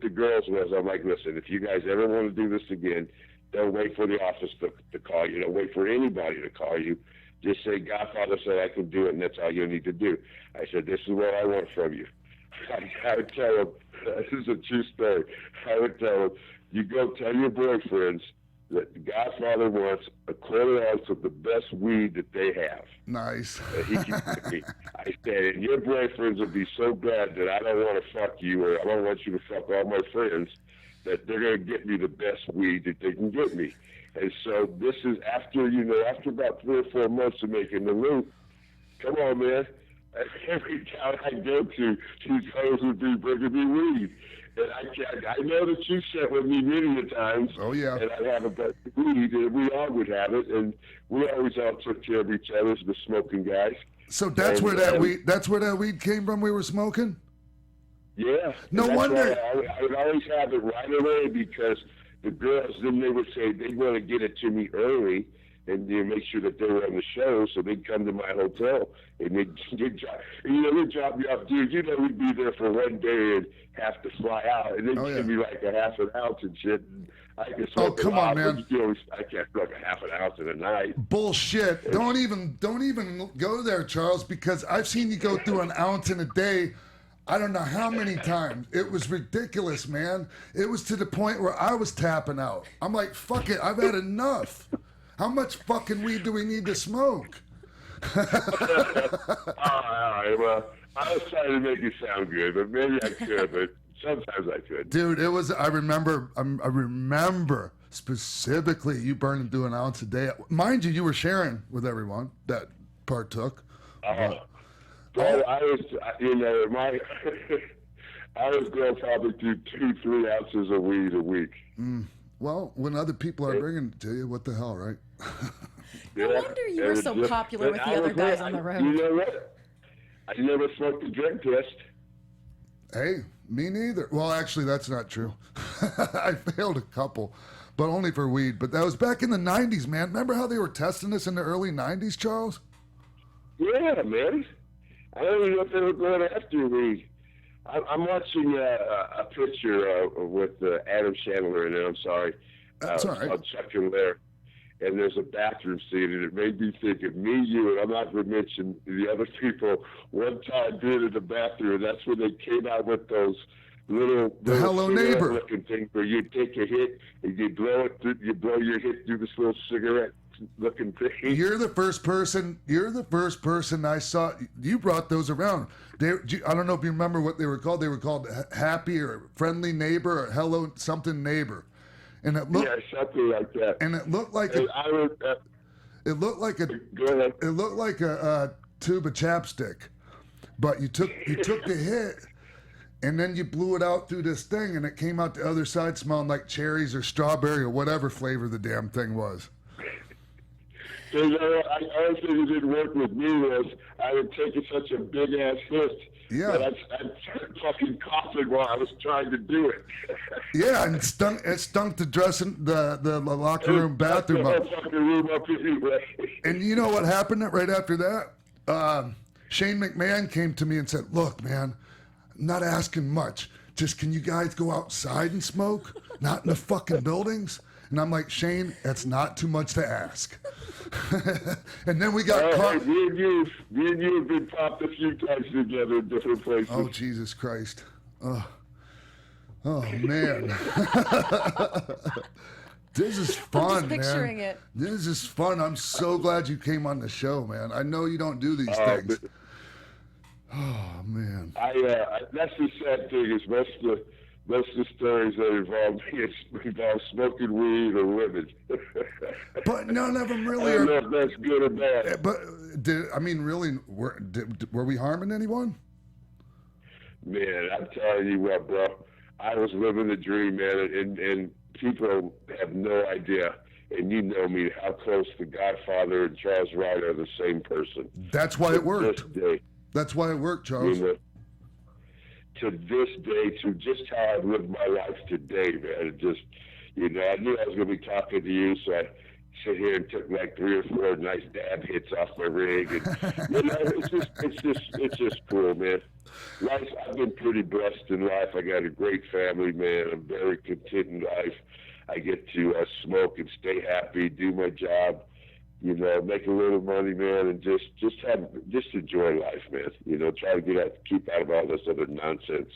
[SPEAKER 14] the girls was, I'm like, listen, if you guys ever want to do this again, don't wait for the office to call you. Don't wait for anybody to call you. Just say, Godfather said I can do it, and that's all you need to do. I said, this is what I want from you. I would tell them, this is a true story. I would tell them, you go tell your boyfriends that the Godfather wants a quarter ounce of the best weed that they have.
[SPEAKER 3] Nice.
[SPEAKER 14] He can give me. I said, and your boyfriends will be so bad that I don't want to fuck you, or I don't want you to fuck all my friends, that they're going to get me the best weed that they can get me. And so this is after about 3 or 4 months of making the loop. Come on, man. Every town I go to, these hoes would be bringing me weed. And I know that you sat with me many a times.
[SPEAKER 3] Oh, yeah.
[SPEAKER 14] And I'd have a bunch of weed, and we all would have it. And we always all took care of each other as the smoking guys.
[SPEAKER 3] So that's where that weed came from we were smoking?
[SPEAKER 14] Yeah.
[SPEAKER 3] No wonder.
[SPEAKER 14] I would always have it right away because the girls, then they would say they want to get it to me early and make sure that they were on the show, so they'd come to my hotel and they'd drop me off. Dude, we'd be there for 1 day and have to fly out, and they'd give me like a half an ounce and shit. And I can smoke
[SPEAKER 3] come on, man.
[SPEAKER 14] I can't smoke a half an ounce in a night.
[SPEAKER 3] Bullshit. Don't even go there, Charles, because I've seen you go through an ounce in a day. I don't know how many times. It was ridiculous, man. It was to the point where I was tapping out. I'm like, fuck it, I've had enough. How much fucking weed do we need to smoke?
[SPEAKER 14] All right, well, I was trying to make it sound good, but maybe I could, but sometimes I could.
[SPEAKER 3] Dude, it was, I remember specifically you burning through an ounce a day. Mind you were sharing with everyone that partook.
[SPEAKER 14] I was going probably through 2-3 ounces of weed a week.
[SPEAKER 3] Well, when other people are bringing it to you, what the hell, right?
[SPEAKER 6] No wonder you were so popular with the other guys on the road.
[SPEAKER 14] You know what? I never smoked a drug test.
[SPEAKER 3] Hey, me neither. Well, actually, that's not true. I failed a couple, but only for weed. But that was back in the 90s, man. Remember how they were testing us in the early 90s, Charles?
[SPEAKER 14] Yeah, man. I don't even know if they were going after weed. I'm watching a picture with Adam Chandler in it. I'm sorry.
[SPEAKER 3] That's all right.
[SPEAKER 14] Called Chuck and Larry. And there's a bathroom scene, and it made me think of me, you, and I'm not going to mention the other people, one time being in the bathroom, and that's when they came out with those little
[SPEAKER 3] Hello Neighbor
[SPEAKER 14] looking things where you take a hit and you blow your hit through this little cigarette looking thing.
[SPEAKER 3] You're the first person I saw. You brought those around. I don't know if you remember what they were called. They were called Happy or Friendly Neighbor or Hello something Neighbor. And it looked
[SPEAKER 14] something like that.
[SPEAKER 3] And it looked like it looked like a tube of chapstick. But you took the hit and then you blew it out through this thing and it came out the other side smelling like cherries or strawberry or whatever flavor the damn thing was.
[SPEAKER 14] So, you know, I always think it didn't work with me was I would take such a big ass hit that I'd fucking coughing while I was trying to do it.
[SPEAKER 3] Yeah, and it stunk the dressing the locker room bathroom up. And you know what happened right after that? Shane McMahon came to me and said, "Look, man, I'm not asking much. Just can you guys go outside and smoke? Not in the fucking buildings?" And I'm like, "Shane, that's not too much to ask." And then we got caught.
[SPEAKER 14] Me and you have been popped a few times together in different places.
[SPEAKER 3] Oh, Jesus Christ. Oh man. This is fun,
[SPEAKER 6] I'm just picturing
[SPEAKER 3] man.
[SPEAKER 6] it.
[SPEAKER 3] This is fun. I'm so glad you came on the show, man. I know you don't do these things. Oh, man.
[SPEAKER 14] That's the sad thing is most of the stories that involve me involve smoking weed or women.
[SPEAKER 3] But none of them really
[SPEAKER 14] I don't know if that's good or bad.
[SPEAKER 3] But, really, were we harming anyone?
[SPEAKER 14] Man, I'm telling you what, bro. I was living the dream, man, and people have no idea, and you know me, how close the Godfather and Charles Wright are the same person.
[SPEAKER 3] That's why it worked.
[SPEAKER 14] This day.
[SPEAKER 3] That's why it worked, Charles.
[SPEAKER 14] You know, to this day, to just how I've lived my life today, man. It just, you know, I knew I was going to be talking to you, so I sit here and took like 3 or 4 nice dab hits off my rig, and you know, it's just cool, man. Life, I've been pretty blessed in life. I got a great family, man. I'm very content in life. I get to smoke and stay happy, do my job, you know, make a little money, man, and just enjoy life, man. You know, try to keep out of all this other nonsense.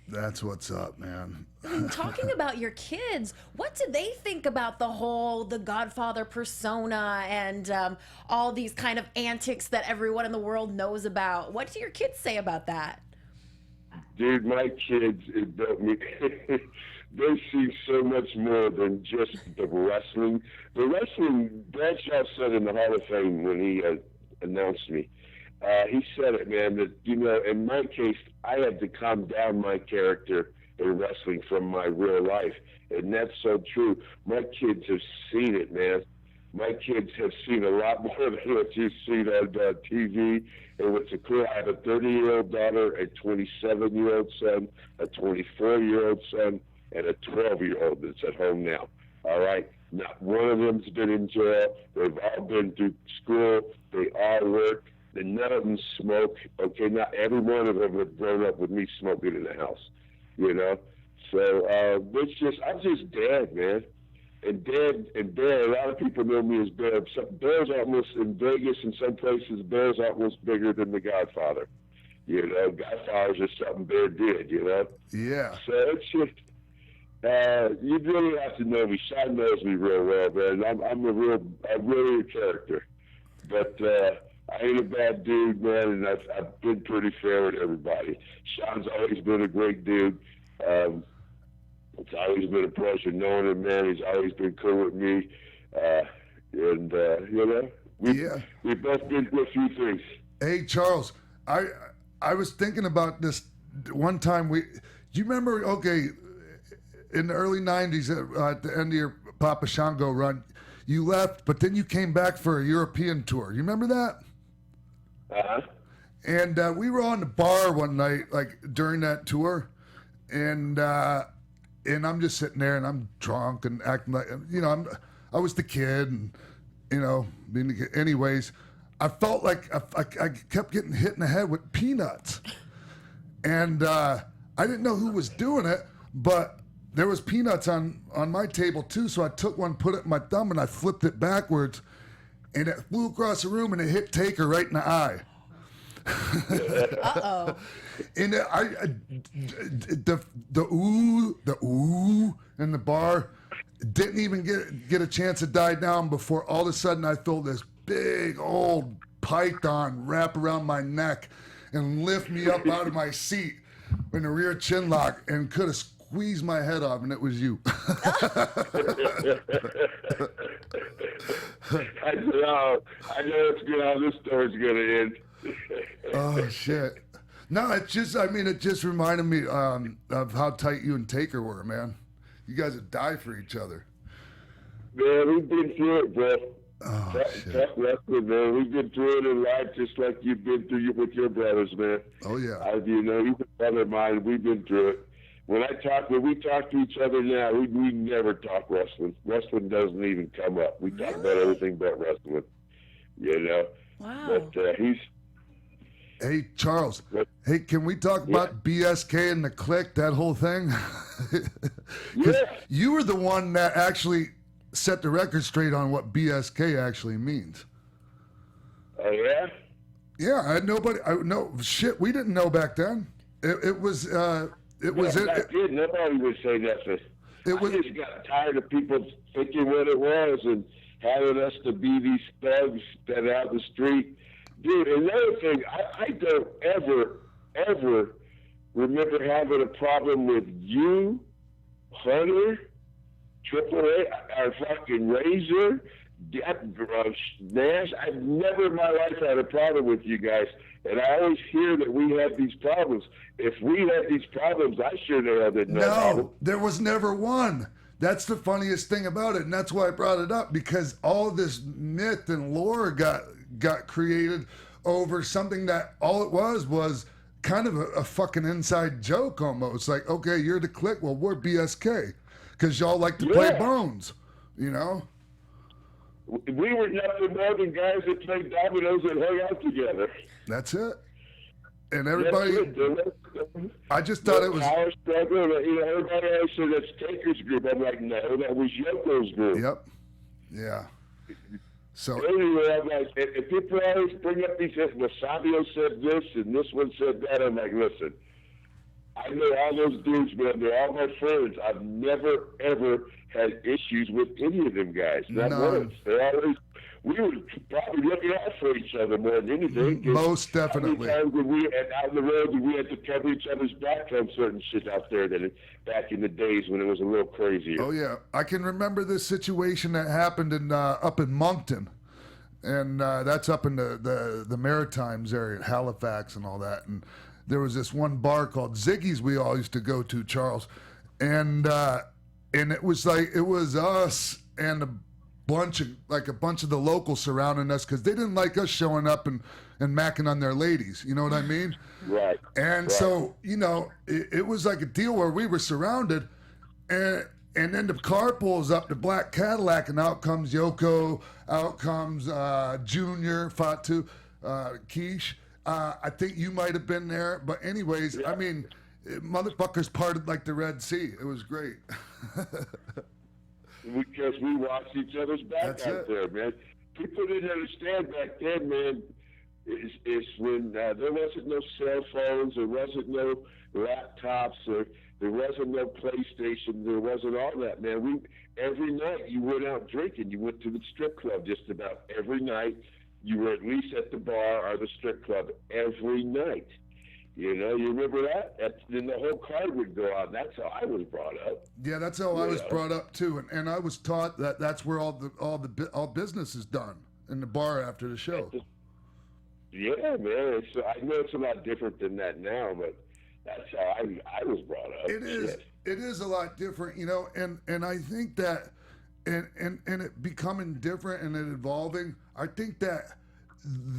[SPEAKER 3] That's what's up, man.
[SPEAKER 6] Talking about your kids, what do they think about the Godfather persona and all these kind of antics that everyone in the world knows about? What do your kids say about that?
[SPEAKER 14] Dude, my kids, they see so much more than just the wrestling. The wrestling, Bradshaw said in the Hall of Fame when he announced me, he said it, man, that, you know, in my case, I had to calm down my character in wrestling from my real life. And that's so true. My kids have seen it, man. My kids have seen a lot more than what you've seen on TV. And what's cool, I have a 30-year-old daughter, a 27-year-old son, a 24-year-old son, and a 12-year-old that's at home now. All right? Not one of them's been in jail. They've all been through school. They all work. And none of them smoke. Okay, not every one of them have grown up with me smoking in the house. You know? So it's just, I'm just Dad, man. And Dad, a lot of people know me as Bear. Bear's almost, in Vegas and some places, Bear's almost bigger than the Godfather. You know, Godfather's just something Bear did, you know?
[SPEAKER 3] Yeah.
[SPEAKER 14] So it's just, you really have to know me. Sean knows me real well, man. I'm really a character. But I ain't a bad dude, man, and I've been pretty fair with everybody. Sean's always been a great dude. It's always been a pleasure knowing him, man. He's always been cool with me. You know, we've both been through a few things.
[SPEAKER 3] Hey, Charles, I was thinking about this one time. Do you remember, okay, in the early 90s, at the end of your Papa Shango run, you left, but then you came back for a European tour. You remember that?
[SPEAKER 14] Uh-huh.
[SPEAKER 3] And we were on the bar one night, like, during that tour, and I'm just sitting there, and I'm drunk and acting like, you know, I was the kid, and, you know, being the kid. Anyways, I felt like I kept getting hit in the head with peanuts. And I didn't know who was doing it, but there was peanuts on my table, too, so I took one, put it in my thumb, and I flipped it backwards, and it flew across the room, and it hit Taker right in the eye.
[SPEAKER 6] Uh-oh.
[SPEAKER 3] And the ooh in the bar didn't even get a chance to die down before all of a sudden I felt this big old python wrap around my neck and lift me up out of my seat in a rear chin lock and could have squeezed my head off, and it was you.
[SPEAKER 14] I know it's good how this story's gonna end.
[SPEAKER 3] Oh shit. No, it just reminded me of how tight you and Taker were, man. You guys would die for each other.
[SPEAKER 14] Man, we've been through it, bro. Tough wrestling, man. We've been through it in life just like you've been through it with your brothers, man.
[SPEAKER 3] Oh yeah.
[SPEAKER 14] You know, he's a brother of mine. We've been through it. When we talk to each other now, we never talk wrestling. Wrestling doesn't even come up. We talk about everything but wrestling. You know.
[SPEAKER 6] Wow.
[SPEAKER 14] But he's.
[SPEAKER 3] Hey Charles. Hey, can we talk about BSK and the Kliq? That whole thing. You were the one that actually set the record straight on what BSK actually means.
[SPEAKER 14] Oh yeah.
[SPEAKER 3] Yeah, we didn't know back then. It was.
[SPEAKER 14] Nobody would say nothing. I just got tired of people thinking what it was and having us to be these thugs that are out the street. Dude, another thing, I don't ever remember having a problem with you, Hunter, Triple A, our fucking Razor, Nash. I've never in my life had a problem with you guys. And I always hear that we have these problems. If we had these problems, I sure have no problem.
[SPEAKER 3] There was never one. That's the funniest thing about it, and that's why I brought it up, because all this myth and lore got created over something that all it was kind of a fucking inside joke almost. Like, okay, you're the Kliq, well, we're BSK, because y'all like to play bones, you know?
[SPEAKER 14] We were nothing more than guys that played dominoes and hung out together.
[SPEAKER 3] That's it. And everybody, I just thought it was.
[SPEAKER 14] Power struggle. You know, everybody always said that's Taker's group. I'm like, no, that was Yoko's group.
[SPEAKER 3] Yep. Yeah. So
[SPEAKER 14] anyway, I'm like, if people always bring up these, Wasabio said this and this one said that, I'm like, listen, I know all those dudes, man. They're all my friends. I've never ever had issues with any of them guys. Not once. They're always. We were probably looking out for each other more than anything.
[SPEAKER 3] Most definitely.
[SPEAKER 14] How many times when we out on the road, we had to cover each other's back on certain shit out there back in the days when it was a little crazier.
[SPEAKER 3] Oh yeah, I can remember this situation that happened in up in Moncton, and that's up in the Maritimes area, Halifax and all that. And there was this one bar called Ziggy's we all used to go to, Charles, and it was us and a bunch of the locals surrounding us because they didn't like us showing up and macking on their ladies. You know what I mean?
[SPEAKER 14] Right.
[SPEAKER 3] And so, you know, it was like a deal where we were surrounded, and then the car pulls up, the black Cadillac, and out comes Yoko, out comes Junior, Fatu, Keish. I think you might have been there. But anyways, I mean, motherfuckers parted like the Red Sea. It was great.
[SPEAKER 14] Because we watched each other's back out there, man. People didn't understand back then, man, is when there wasn't no cell phones, there wasn't no laptops, or there wasn't no PlayStation, there wasn't all that, man. Every night you went out drinking. You went to the strip club just about every night. You were at least at the bar or the strip club every night. You know, you remember that? Then the whole card would go on. That's how I was brought up.
[SPEAKER 3] Yeah, that's how I was brought up too, and I was taught that that's where all business is done in the bar after the show.
[SPEAKER 14] Yeah, man. I know it's a lot different than that now, but that's how I was brought up.
[SPEAKER 3] It is. It is a lot different, you know, and I think that, and it becoming different and it evolving. I think that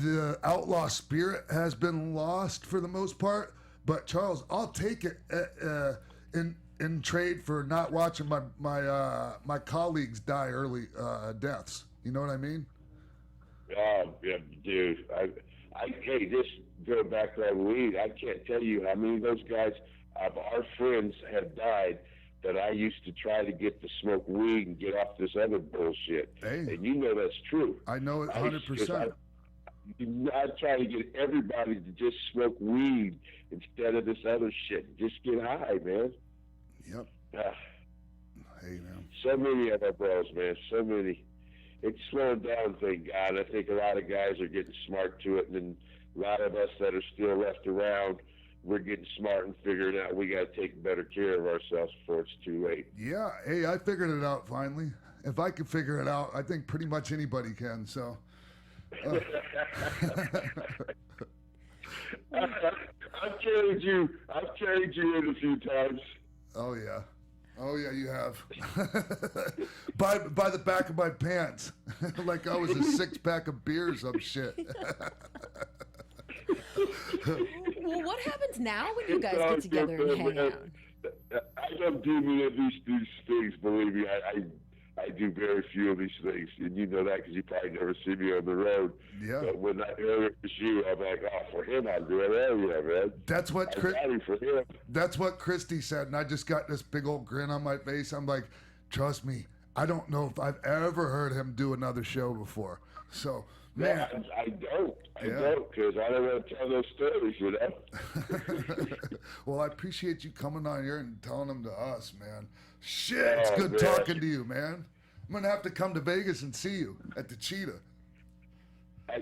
[SPEAKER 3] the outlaw spirit has been lost for the most part, but Charles, I'll take it in trade for not watching my colleagues die early deaths. You know what I mean?
[SPEAKER 14] Oh yeah, dude. Hey, just go back on weed. I can't tell you how many of those guys of our friends have died that I used to try to get to smoke weed and get off this other bullshit.
[SPEAKER 3] Hey.
[SPEAKER 14] And you know that's true.
[SPEAKER 3] I know it 100%.
[SPEAKER 14] I try to get everybody to just smoke weed instead of this other shit. Just get high, man.
[SPEAKER 3] Yep. Hey, man.
[SPEAKER 14] So many of our bros, man. So many. It's slowing down, thank God. I think a lot of guys are getting smart to it, and then a lot of us that are still left around, we're getting smart and figuring out we got to take better care of ourselves before it's too late.
[SPEAKER 3] Yeah. Hey, I figured it out finally. If I could figure it out, I think pretty much anybody can. So.
[SPEAKER 14] I've carried you in a few times.
[SPEAKER 3] Oh yeah, you have. by the back of my pants. like I was a 6-pack of beer or some shit.
[SPEAKER 6] Well, what happens now when you guys get together and hang out?
[SPEAKER 14] I don't do many of these things, believe me. I do very few of these things, and you know that because you probably never see me on the road.
[SPEAKER 3] Yeah.
[SPEAKER 14] But when I hear it was you, I'm like, oh, for him, I'll do it. Oh, yeah, man.
[SPEAKER 3] That's what
[SPEAKER 14] I'm ready for him.
[SPEAKER 3] That's what Christy said, and I just got this big old grin on my face. I'm like, trust me, I don't know if I've ever heard him do another show before. So, man.
[SPEAKER 14] No, I don't, because I don't want to tell those stories, you know?
[SPEAKER 3] Well, I appreciate you coming on here and telling them to us, man. Shit, it's good
[SPEAKER 14] man.
[SPEAKER 3] talking to you, man. I'm going to have to come to Vegas and see you at the Cheetah.
[SPEAKER 14] I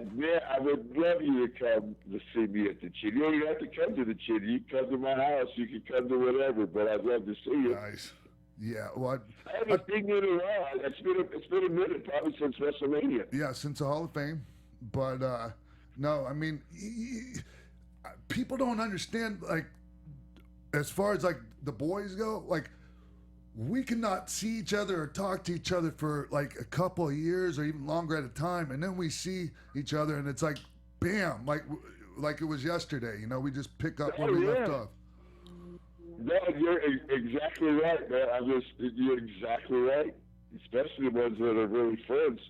[SPEAKER 14] would love you to come to see me at the Cheetah. You don't even have to come to the Cheetah. You can come to my house. You can come to whatever, but I'd love to see you.
[SPEAKER 3] Nice. Yeah, well,
[SPEAKER 14] I haven't seen you in a while. It's been a minute, probably since WrestleMania.
[SPEAKER 3] Yeah, since the Hall of Fame. But, no, I mean, people don't understand, like, as far as, like, the boys go, like, we cannot see each other or talk to each other for, like, a couple of years or even longer at a time. And then we see each other, and it's like, bam, like it was yesterday. You know, we just pick up where we left off.
[SPEAKER 14] No, you're exactly right, man. You're exactly right. Especially the ones that are really friends.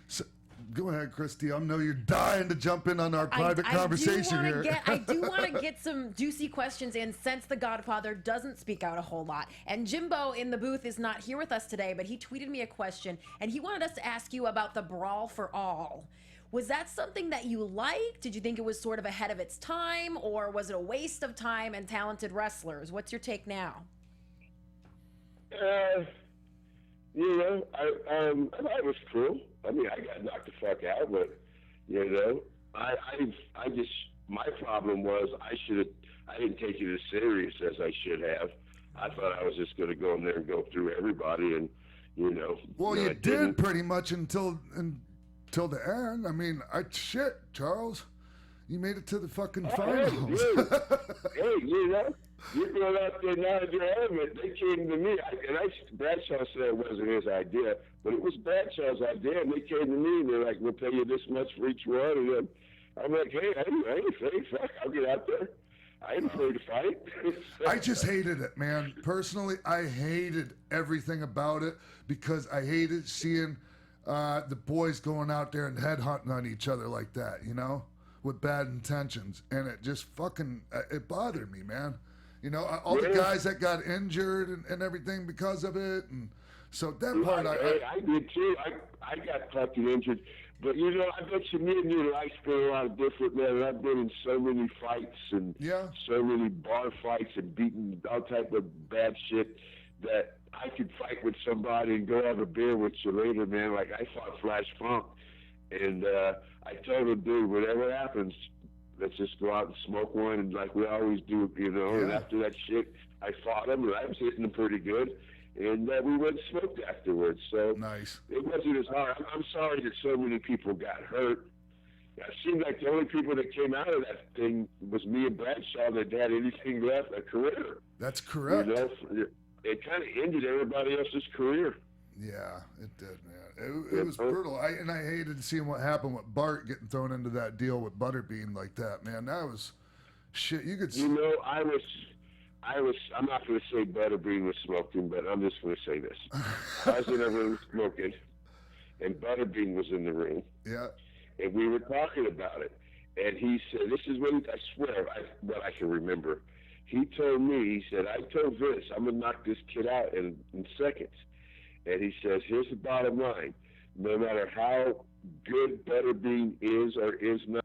[SPEAKER 3] So, go ahead, Christy. I know you're dying to jump in on our private conversation here.
[SPEAKER 6] I do want to get some juicy questions in since the Godfather doesn't speak out a whole lot. And Jimbo in the booth is not here with us today, but he tweeted me a question, and he wanted us to ask you about the Brawl For All. Was that something that you liked? Did you think it was sort of ahead of its time, or was it a waste of time and talented wrestlers? What's your take now?
[SPEAKER 14] You know, I thought it was cool. I mean, I got knocked the fuck out, but you know, I just, my problem was I didn't take it as serious as I should have. I thought I was just going to go in there and go through everybody, and you know.
[SPEAKER 3] Well, you did pretty much until the end. I mean, shit, Charles, you made it to the fucking finals.
[SPEAKER 14] Hey, you know, you're going out there now in your element. They came to me, Bradshaw said it wasn't his idea, but it was Bradshaw's idea, and they came to me, and they're like, we'll pay you this much for each one, and then I'm like, hey, I ain't afraid, fuck, I'll get out there. I ain't afraid to fight.
[SPEAKER 3] I just hated it, man. Personally, I hated everything about it because I hated seeing the boys going out there and headhunting on each other like that, you know, with bad intentions. And it just fucking, it bothered me, man. You know, all the guys that got injured and everything because of it. And so that part,
[SPEAKER 14] I did too. I got fucking injured. But, you know, I bet you me and you and I spent a lot of different, man. I've been in so many fights and so many bar fights and beaten all type of bad shit that I could fight with somebody and go have a beer with you later, man. Like, I fought Flash Funk. And I told him, dude, whatever happens, let's just go out and smoke one, and like we always do, you know. And after that shit, I fought him, and I was hitting him pretty good. And we went and smoked afterwards. So
[SPEAKER 3] nice.
[SPEAKER 14] It wasn't as hard. I'm sorry that so many people got hurt. It seemed like the only people that came out of that thing was me and Bradshaw that had anything left, a career.
[SPEAKER 3] That's correct.
[SPEAKER 14] You know, it kind of ended everybody else's career.
[SPEAKER 3] Yeah, it did, man. It was brutal. I hated seeing what happened with Bart getting thrown into that deal with Butterbean like that, man. That was shit. You could.
[SPEAKER 14] You know, I'm not going to say Butterbean was smoking, but I'm just going to say this. I was in a room smoking, and Butterbean was in the room.
[SPEAKER 3] Yeah.
[SPEAKER 14] And we were talking about it. And he said, this is what I swear, what I can remember. He told me, he said, I told Vince, I'm going to knock this kid out in seconds. And he says, here's the bottom line. No matter how good Butterbean is or is not,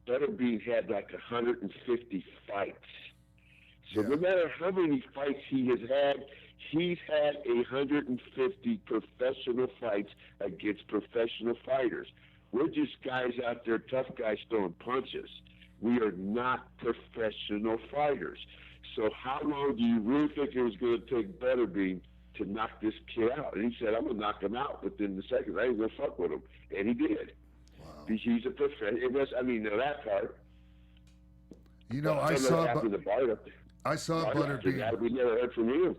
[SPEAKER 14] Butterbean had like 150 fights. So no matter how many fights he has had, he's had 150 professional fights against professional fighters. We're just guys out there, tough guys throwing punches. We are not professional fighters. So how long do you really think it was going to take Butterbean to knock this kid out? And he said, I'm going to knock him out within the seconds. I ain't going to fuck with him. And he did. Wow. He's a professional. I mean, that part.
[SPEAKER 3] You know, I saw Butterbean.
[SPEAKER 14] We never heard from you.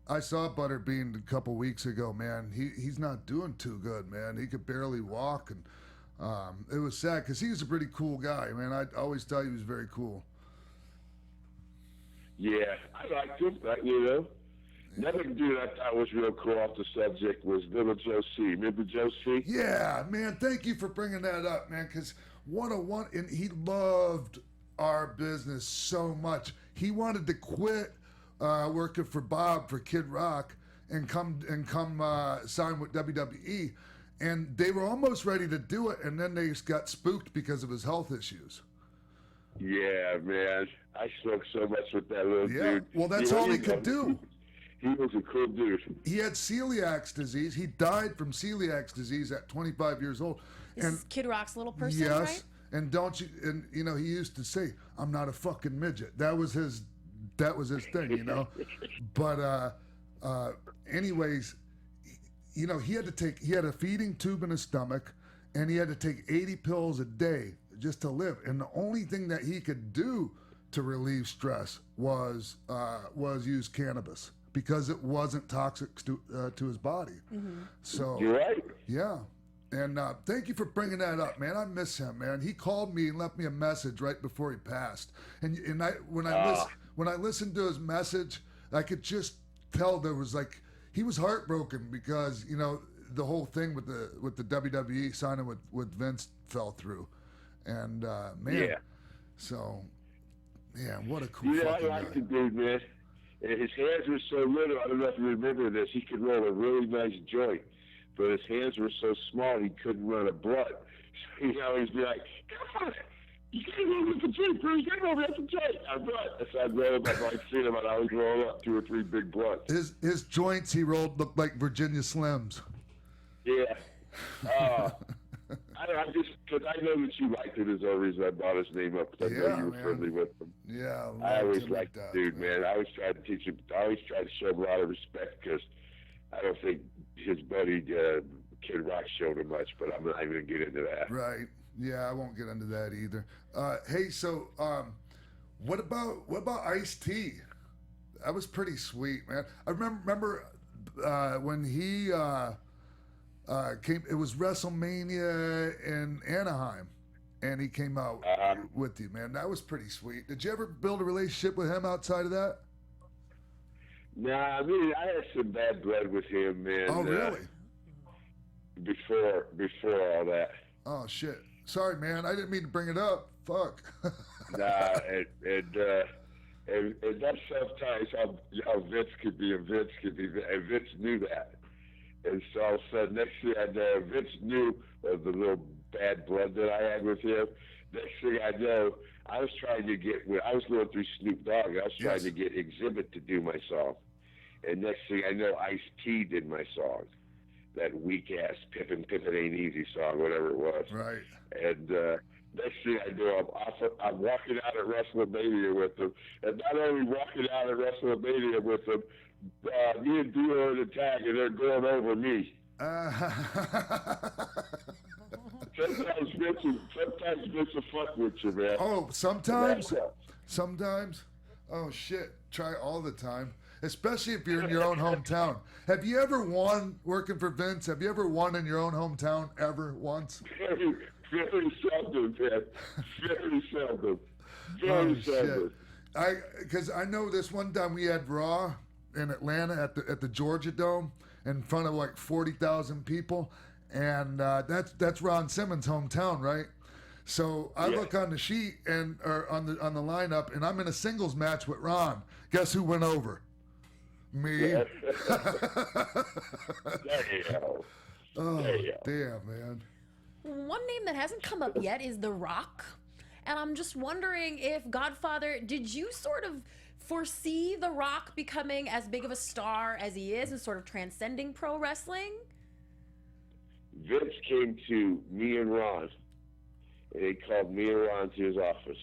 [SPEAKER 3] I saw Butterbean a couple weeks ago, man. He's not doing too good, man. He could barely walk, and it was sad because he was a pretty cool guy, man. I always thought he was very cool.
[SPEAKER 14] Yeah, I liked him, you know. Another dude I thought was real cool off the subject was Little Joe C. Remember Joe C?
[SPEAKER 3] Yeah, man. Thank you for bringing that up, man, because and he loved our business so much. He wanted to quit working for Bob for Kid Rock and come sign with WWE, and they were almost ready to do it, and then they just got spooked because of his health issues.
[SPEAKER 14] Yeah, man. I smoked so much with that little dude.
[SPEAKER 3] Well, that's all he could do.
[SPEAKER 14] He was a cool dude.
[SPEAKER 3] He had celiac disease. He died from celiac disease at 25 years old.
[SPEAKER 6] This is Kid Rock's little person,
[SPEAKER 3] yes,
[SPEAKER 6] right?
[SPEAKER 3] And you know, he used to say, "I'm not a fucking midget." That was his thing, you know. But anyways, you know, he had a feeding tube in his stomach, and he had to take 80 pills a day just to live. And the only thing that he could do to relieve stress was use cannabis, because it wasn't toxic to his body. Mm-hmm. So
[SPEAKER 14] you're right.
[SPEAKER 3] Yeah. And thank you for bringing that up, man. I miss him, man. He called me and left me a message right before he passed. And when I listened to his message, I could just tell there was he was heartbroken because, you know, the whole thing with the WWE signing with Vince fell through. And man,
[SPEAKER 14] yeah.
[SPEAKER 3] So yeah, what a cool
[SPEAKER 14] I
[SPEAKER 3] fucking
[SPEAKER 14] like
[SPEAKER 3] guy.
[SPEAKER 14] the dude, man. And his hands were so little. I don't know if you remember this. He could roll a really nice joint, but his hands were so small he couldn't run a blunt. So he'd always be like, "Come on, you can't roll with the joint, bro. You can't roll with the joint." I blunt. So I'd roll him up. I'd see him, and I would roll up 2 or 3 big blunts.
[SPEAKER 3] His joints he rolled looked like Virginia Slims.
[SPEAKER 14] Yeah. I just, because I know that you liked it, is the only reason I brought his name up, because I know you were friendly with him.
[SPEAKER 3] Yeah,
[SPEAKER 14] I always liked the dude, man. I always tried to teach him, I always tried to show him a lot of respect, because I don't think his buddy Kid Rock showed him much, but I'm not even going to get into that.
[SPEAKER 3] Right. Yeah, I won't get into that either. Hey, so what about Ice-T? That was pretty sweet, man. I remember when he came. It was WrestleMania in Anaheim, and he came out with you, man. That was pretty sweet. Did you ever build a relationship with him outside of that?
[SPEAKER 14] Nah, I mean, I had some bad blood with him, man.
[SPEAKER 3] Oh, really?
[SPEAKER 14] Before all that.
[SPEAKER 3] Oh, shit. Sorry, man. I didn't mean to bring it up. Fuck.
[SPEAKER 14] Nah, and that's sometimes how Vince could be, and Vince could be, and Vince knew that. And so all of a sudden, next thing I know, Vince knew of the little bad blood that I had with him. Next thing I know, I was going through Snoop Dogg. I was trying to get Exhibit to do my song. And next thing I know, Ice-T did my song. That weak-ass Pippin' Ain't Easy song, whatever it was.
[SPEAKER 3] Right.
[SPEAKER 14] And next thing I know, I'm walking out at WrestleMania with him. And not only walking out at WrestleMania with him, me and Dio are in the tag, and they're going over me. Sometimes Vince will fuck with you, man.
[SPEAKER 3] Oh, sometimes? Sometimes? Oh, shit. Try all the time. Especially if you're in your own hometown. Have you ever won working for Vince? Have you ever won in your own hometown ever once?
[SPEAKER 14] Very, very seldom, man. Very seldom. Very seldom.
[SPEAKER 3] Because I know this one time we had Raw in Atlanta at the Georgia Dome in front of like 40,000 people, and that's Ron Simmons' hometown, right? So I look on the sheet or on the lineup, and I'm in a singles match with Ron. Guess who went over? Me. Oh, damn, man.
[SPEAKER 6] One name that hasn't come up yet is The Rock. And I'm just wondering if, Godfather, did you sort of foresee The Rock becoming as big of a star as he is and sort of transcending pro wrestling?
[SPEAKER 14] Vince came to me and Ron, and he called me and Ron to his office.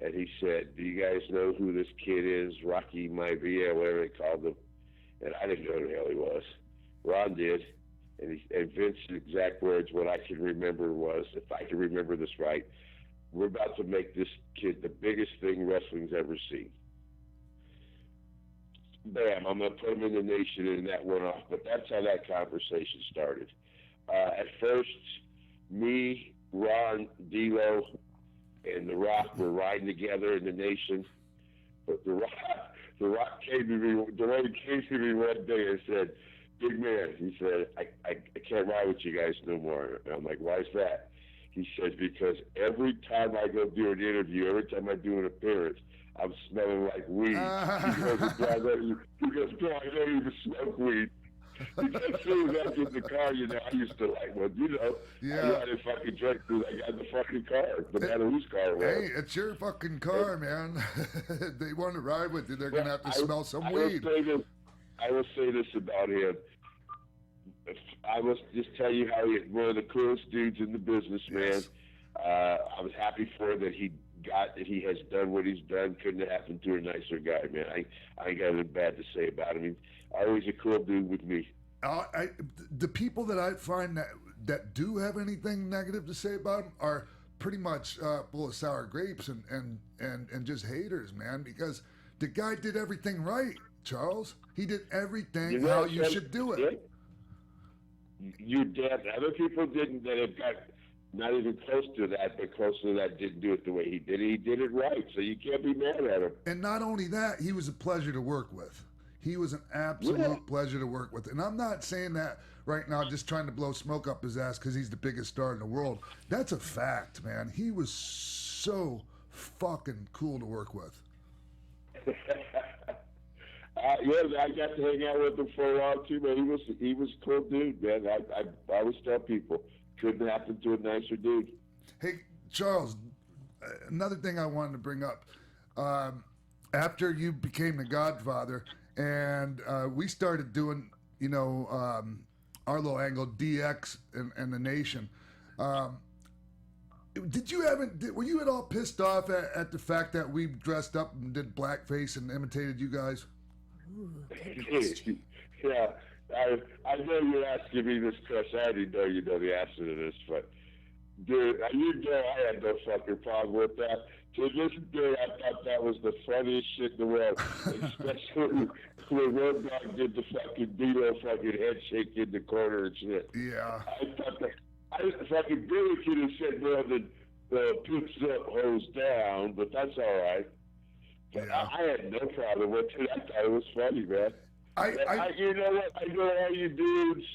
[SPEAKER 14] And he said, "Do you guys know who this kid is? Rocky Maivia," whatever they called him. And I didn't know who the hell he was. Ron did. And Vince's exact words, what I can remember was, if I can remember this right, "We're about to make this kid the biggest thing wrestling's ever seen." bam, I'm going to put him in the nation, and that went off. But that's how that conversation started. At first, me, Ron, D'Lo, and The Rock were riding together in the nation. But The Rock came to me, Dwayne came to me one day and said, "Big man," he said, I can't ride with you guys no more. And I'm like, "Why is that?" He says, "Because every time I go do an interview, every time I do an appearance, I'm smelling like weed." He goes, "Bro, I know you smoke weed." He said, "As soon as I get in the car, I used to like, well, I didn't fucking drink till I got in the fucking car, no matter whose car it was."
[SPEAKER 3] Hey, it's your fucking car, man. They want to ride with you. They're going to have to smell some weed.
[SPEAKER 14] I will say this about him. I must just tell you how he's one of the coolest dudes in the business, man. Yes. I was happy for him that he has done what he's done. Couldn't have happened to a nicer guy, man. I ain't got anything bad to say about him. He's always a cool dude with me.
[SPEAKER 3] The people that I find that do have anything negative to say about him are pretty much full of sour grapes and just haters, man, because the guy did everything right, Charles. He did everything how you should do it.
[SPEAKER 14] Yeah. You're dead. Other people didn't that have got not even close to that, but close to that didn't do it the way he did it. He did it right, so you can't be mad at him.
[SPEAKER 3] And not only that, he was a pleasure to work with. He was an absolute pleasure to work with. And I'm not saying that right now just trying to blow smoke up his ass because he's the biggest star in the world. That's a fact, man. He was so fucking cool to work with.
[SPEAKER 14] Yeah, I got to hang out with him for a while too, man. He was a cool dude, man. I always tell people, couldn't happen to a nicer dude.
[SPEAKER 3] Hey, Charles, another thing I wanted to bring up. After you became the Godfather, and we started doing, our little angle, DX and the Nation. Were you at all pissed off at the fact that we dressed up and did blackface and imitated you guys?
[SPEAKER 9] Ooh,
[SPEAKER 14] yeah, I know you're asking me this question. I didn't know you know the answer to this, but dude, I had no fucking problem with that. To this day, I thought that was the funniest shit in the world, especially when Road Dogg did the fucking Dino fucking head shake in the corner and shit.
[SPEAKER 3] Yeah.
[SPEAKER 14] I thought that fucking Billy could have said more than picks up, hose down, but that's all right. But yeah. I had no problem with it. I thought it was funny, man. You know what? I know all you dudes.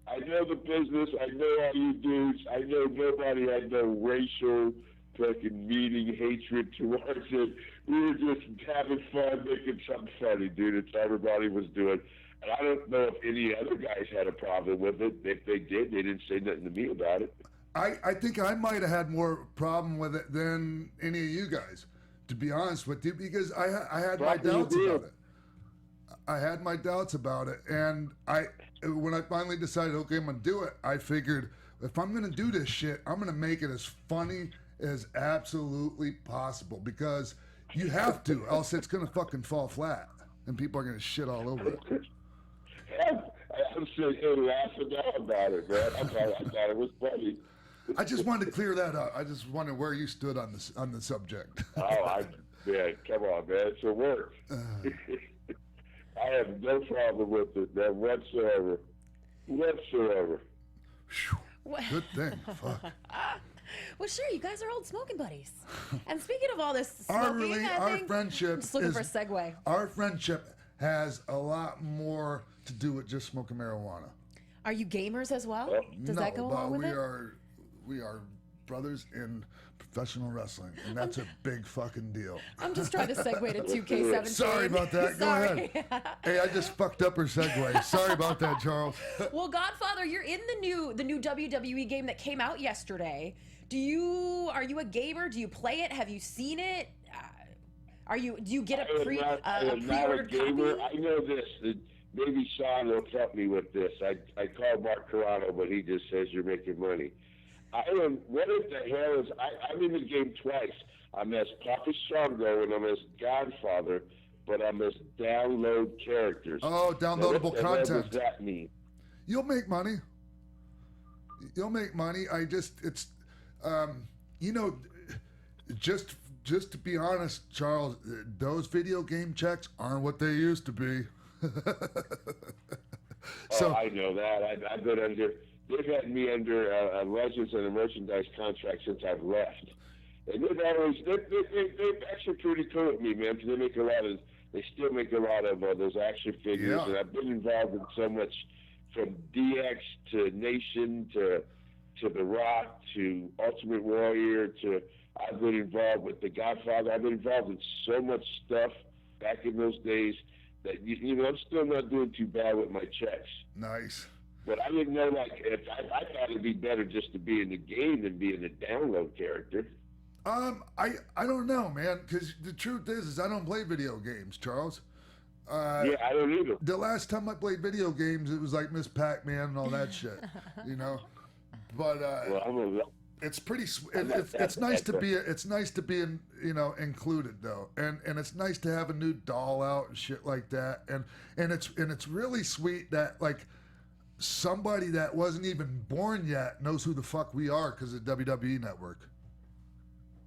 [SPEAKER 14] I know the business. I know all you dudes. I know nobody had no racial fucking meaning, hatred towards it. We were just having fun, making something funny, dude. It's what everybody was doing. And I don't know if any other guys had a problem with it. If they did, they didn't say nothing to me about it.
[SPEAKER 3] I think I might have had more problem with it than any of you guys, to be honest with you, because I had my doubts about it. I had my doubts about it, and when I finally decided, okay, I'm gonna do it, I figured if I'm gonna do this shit, I'm gonna make it as funny as absolutely possible, because you have to, else it's gonna fucking fall flat, and people are gonna shit all over it.
[SPEAKER 14] I'm sitting here laughing now about it, man. I thought it was funny.
[SPEAKER 3] I just wanted to clear that up. I just wondered where you stood on the subject.
[SPEAKER 14] Man, come on, man, it's a work. I have no problem with it, man, whatsoever.
[SPEAKER 3] Good thing. Fuck.
[SPEAKER 6] Well, sure, you guys are old smoking buddies. And speaking of all this smoking,
[SPEAKER 3] our friendship
[SPEAKER 6] I'm just looking for a segue.
[SPEAKER 3] Our friendship has a lot more to do with just smoking marijuana.
[SPEAKER 6] Are you gamers as well? Does that go along with it?
[SPEAKER 3] We are brothers in professional wrestling, and that's a big fucking deal.
[SPEAKER 6] I'm just trying to segue to 2K17.
[SPEAKER 3] Sorry about that. Go ahead. Hey, I just fucked up her segue. Sorry about that, Charles.
[SPEAKER 6] Well, Godfather, you're in the new WWE game that came out yesterday. Are you a gamer? Do you play it? Have you seen it? Do you get a pre-ordered copy?
[SPEAKER 14] I know this. Maybe Sean will help me with this. I called Mark Carano, but he just says you're making money. What in the hell is... I'm in the game twice. I'm as Papa Shango and I'm as Godfather, but I'm as download characters.
[SPEAKER 3] Oh, downloadable content.
[SPEAKER 14] What does that mean?
[SPEAKER 3] You'll make money. Just to be honest, Charles, those video game checks aren't what they used to be. So
[SPEAKER 14] I know that. I've been under. They've had me under a license and a merchandise contract since I've left, and they've actually pretty cool with me, man. Because they still make a lot of those action figures, and I've been involved in so much, from DX to Nation to The Rock to Ultimate Warrior to I've been involved with the Godfather. I've been involved in so much stuff back in those days that you know I'm still not doing too bad with my checks.
[SPEAKER 3] Nice.
[SPEAKER 14] But I didn't know, like, if I thought it'd be better just to be in the game than be in the download character.
[SPEAKER 3] I don't know, man, because the truth is I don't play video games, Charles.
[SPEAKER 14] Yeah, I don't either.
[SPEAKER 3] The last time I played video games, it was like Miss Pac-Man and all that shit, you know. But it's pretty. It's nice to be. It's nice to be included though, and it's nice to have a new doll out and shit like that, and it's really sweet that like somebody that wasn't even born yet knows who the fuck we are because of WWE Network.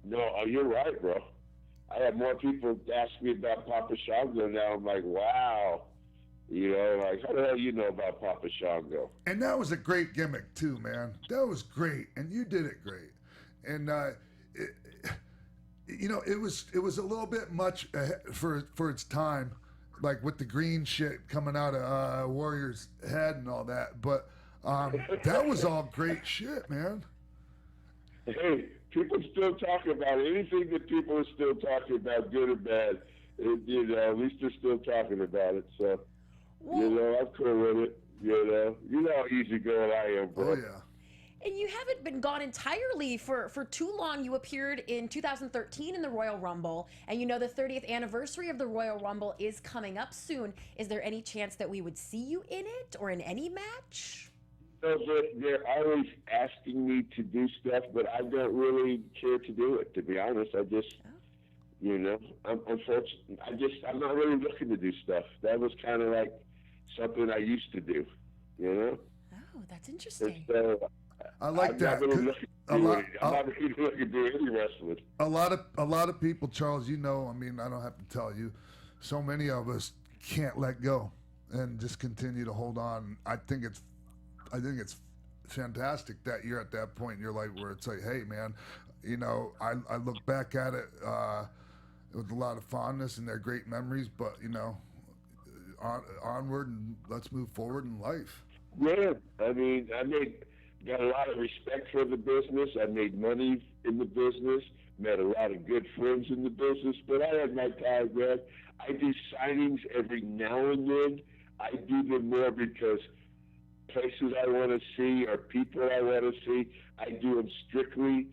[SPEAKER 14] No, you're right, bro. I have more people ask me about Papa Shango now. I'm like, wow. You know, like, how the hell you know about Papa Shango?
[SPEAKER 3] And that was a great gimmick too, man. That was great, and you did it great. And it was a little bit much for its time, like with the green shit coming out of Warrior's head and all that. But that was all great shit, man.
[SPEAKER 14] Hey, people still talk about it. Anything that people are still talking about, good or bad, at least they're still talking about it. So, I'm cool with it. You know how easygoing I am, bro.
[SPEAKER 3] Oh yeah.
[SPEAKER 6] And you haven't been gone entirely for too long. You appeared in 2013 in the Royal Rumble, and the 30th anniversary of the Royal Rumble is coming up soon. Is there any chance that we would see you in it or in any match?
[SPEAKER 14] So they're always asking me to do stuff, but I don't really care to do it, to be honest. I just, I'm not really looking to do stuff. That was kind of like something I used to do,
[SPEAKER 6] Oh, that's interesting.
[SPEAKER 14] So,
[SPEAKER 3] I like that.
[SPEAKER 14] I'm not really looking to do any wrestling.
[SPEAKER 3] A lot of people, Charles, I mean, I don't have to tell you, so many of us can't let go and just continue to hold on. I think it's fantastic that you're at that point in your life where it's like, hey, man, I look back at it with a lot of fondness and they're great memories, but, onward and let's move forward in life.
[SPEAKER 14] Yeah, I mean, got a lot of respect for the business. I made money in the business, met a lot of good friends in the business, but I had my time, man. I do signings every now and then. I do them more because places I want to see or people I want to see, I do them strictly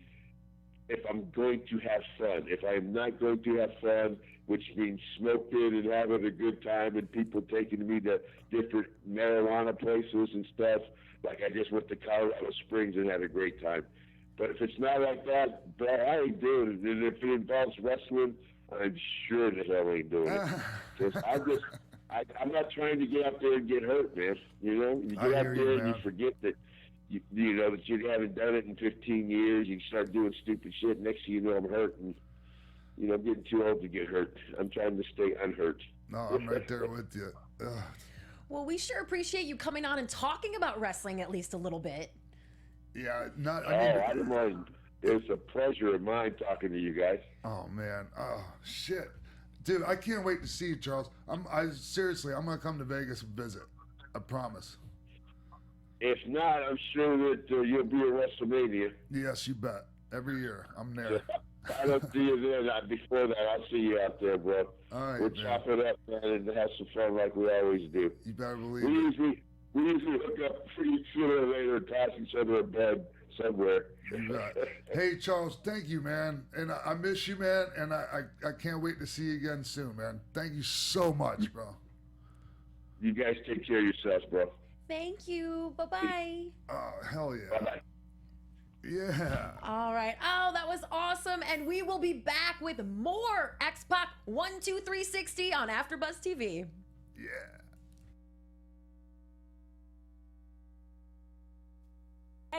[SPEAKER 14] if I'm going to have fun. If I'm not going to have fun, which means smoking and having a good time and people taking me to different marijuana places and stuff, like I just went to Colorado Springs and had a great time. But if it's not like that, bro, I ain't doing it. And if it involves wrestling, I'm sure the hell ain't doing it. Because I'm not trying to get out there and get hurt, man. You get out there and you forget that that you haven't done it in 15 years. You start doing stupid shit. Next thing you know, I'm hurt, and I'm getting too old to get hurt. I'm trying to stay unhurt.
[SPEAKER 3] No, I'm right there with you. Ugh.
[SPEAKER 6] Well, we sure appreciate you coming on and talking about wrestling at least a little bit.
[SPEAKER 3] Yeah,
[SPEAKER 14] I don't mind. It's a pleasure of mine talking to you guys.
[SPEAKER 3] Oh man, oh shit. Dude, I can't wait to see you, Charles. Seriously, I'm gonna come to Vegas and visit. I promise.
[SPEAKER 14] If not, I'm sure that you'll be at WrestleMania.
[SPEAKER 3] Yes, you bet. Every year, I'm there.
[SPEAKER 14] I don't see you there. Before that, I'll see you out there, bro.
[SPEAKER 3] All right,
[SPEAKER 14] we'll chop it up, man, and have some fun like we always do.
[SPEAKER 3] You better believe it.
[SPEAKER 14] We usually hook up sooner or later and toss each other in bed somewhere.
[SPEAKER 3] You bet. Hey, Charles, thank you, man. And I miss you, man. And I can't wait to see you again soon, man. Thank you so much, bro.
[SPEAKER 14] You guys take care of yourselves, bro.
[SPEAKER 6] Thank you. Bye-bye.
[SPEAKER 3] Oh, hell yeah.
[SPEAKER 14] Bye-bye.
[SPEAKER 3] Yeah.
[SPEAKER 6] All right. Oh, that was awesome. And we will be back with more X-Pac 12360 on AfterBuzz TV.
[SPEAKER 3] Yeah.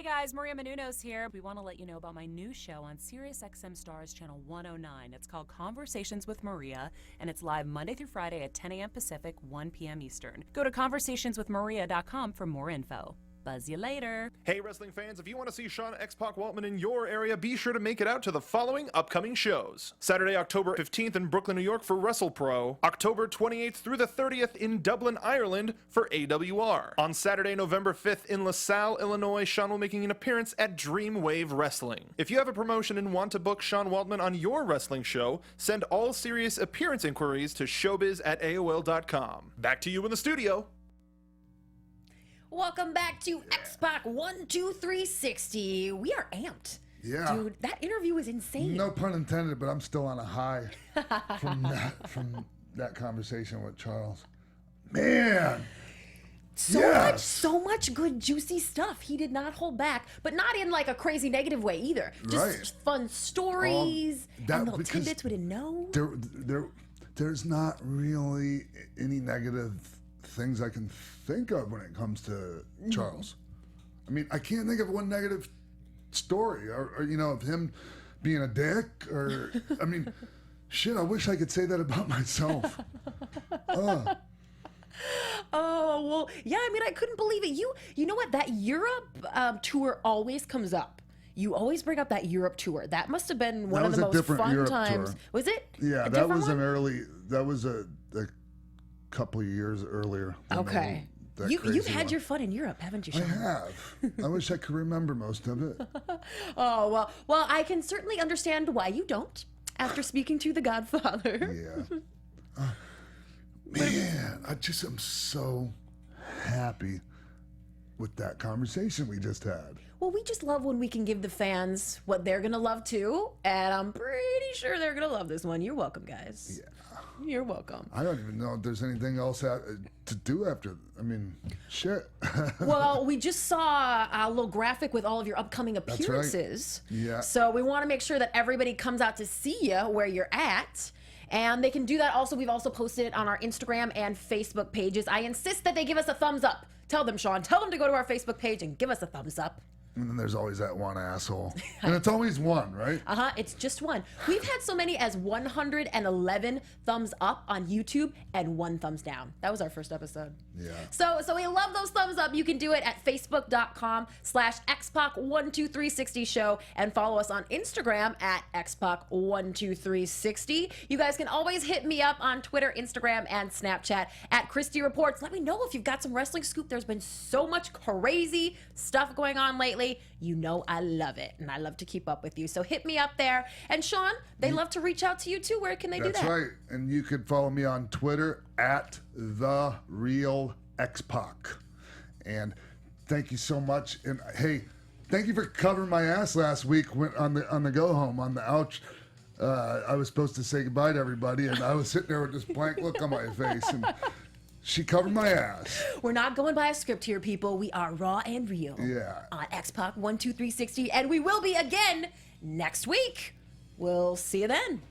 [SPEAKER 15] Hi guys, Maria Menounos here. We want to let you know about my new show on SiriusXM Stars Channel 109. It's called Conversations with Maria, and it's live Monday through Friday at 10 a.m. Pacific, 1 p.m. Eastern. Go to conversationswithmaria.com for more info. Buzz you later.
[SPEAKER 7] Hey, wrestling fans, if you want to see Sean X-Pac Waltman in your area, be sure to make it out to the following upcoming shows. Saturday, October 15th in Brooklyn, New York for WrestlePro. October 28th through the 30th in Dublin, Ireland for AWR. On Saturday, November 5th in LaSalle, Illinois, Sean will be making an appearance at Dreamwave Wrestling. If you have a promotion and want to book Sean Waltman on your wrestling show, send all serious appearance inquiries to showbiz@aol.com. Back to you in the studio.
[SPEAKER 6] Welcome back to X-Pac 12360. We are amped.
[SPEAKER 3] Yeah.
[SPEAKER 6] Dude, that interview was insane.
[SPEAKER 3] No pun intended, but I'm still on a high from that conversation with Charles. Man.
[SPEAKER 6] So much good, juicy stuff. He did not hold back, but not in like a crazy negative way either. Just fun stories and little tidbits we didn't know.
[SPEAKER 3] There's not really any negative things I can think of when it comes to Charles. I mean, I can't think of one negative story or you know, of him being a dick or, I mean, shit, I wish I could say that about myself.
[SPEAKER 6] Oh, well, yeah, I mean, I couldn't believe it. You know what? That Europe tour always comes up. You always bring up that Europe tour. That must have been one of the most fun
[SPEAKER 3] Europe
[SPEAKER 6] times.
[SPEAKER 3] Tour.
[SPEAKER 6] Was it?
[SPEAKER 3] Yeah, that was a couple of years earlier.
[SPEAKER 6] Okay. You've had your fun in Europe, haven't you, Sean?
[SPEAKER 3] I have. I wish I could remember most of it.
[SPEAKER 6] Oh, well, I can certainly understand why you don't after speaking to the Godfather.
[SPEAKER 3] Yeah. Man, I just am so happy with that conversation we just had.
[SPEAKER 6] Well, we just love when we can give the fans what they're going to love too, and I'm pretty sure they're going to love this one. You're welcome, guys.
[SPEAKER 3] Yeah.
[SPEAKER 6] You're welcome.
[SPEAKER 3] I don't even know if there's anything else to do after. I mean, shit.
[SPEAKER 6] Well, we just saw a little graphic with all of your upcoming appearances.
[SPEAKER 3] That's right. Yeah.
[SPEAKER 6] So we want to make sure that everybody comes out to see you where you're at. And they can do that also. We've also posted it on our Instagram and Facebook pages. I insist that they give us a thumbs up. Tell them, Sean. Tell them to go to our Facebook page and give us a thumbs up.
[SPEAKER 3] And then there's always that one asshole. And it's always one, right?
[SPEAKER 6] It's just one. We've had so many as 111 thumbs up on YouTube and 1 thumbs down. That was our first episode.
[SPEAKER 3] Yeah.
[SPEAKER 6] So we love those thumbs up. You can do it at facebook.com/XPac12360 show and follow us on Instagram at XPac12360. You guys can always hit me up on Twitter, Instagram, and Snapchat at Christy Reports. Let me know if you've got some wrestling scoop. There's been so much crazy stuff going on lately. You know I love it, and I love to keep up with you. So hit me up there. And Sean, they love to reach out to you too. Where can they do that?
[SPEAKER 3] That's right. And you can follow me on Twitter at TheRealXPac. And thank you so much. And hey, thank you for covering my ass last week on the go home on the ouch. I was supposed to say goodbye to everybody, and I was sitting there with this blank look on my face, and she covered my ass.
[SPEAKER 6] We're not going by a script here, people. We are raw and real.
[SPEAKER 3] Yeah.
[SPEAKER 6] On X-Pac 12360, and we will be again next week. We'll see you then.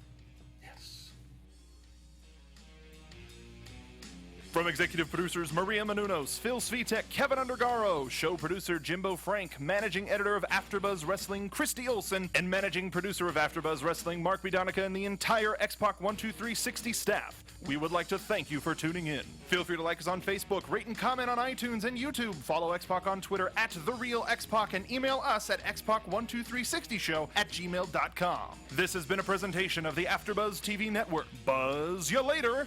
[SPEAKER 7] From executive producers Maria Menounos, Phil Svitek, Keven Undergaro, show producer Jimbo Frank, managing editor of AfterBuzz Wrestling Christy Olson, and managing producer of AfterBuzz Wrestling Mark Bidonica, and the entire X-Pac 12360 staff, we would like to thank you for tuning in. Feel free to like us on Facebook, rate and comment on iTunes and YouTube, follow X-Pac on Twitter at TheRealXPac, and email us at xpac12360show@gmail.com. This has been a presentation of the AfterBuzz TV Network. Buzz you later!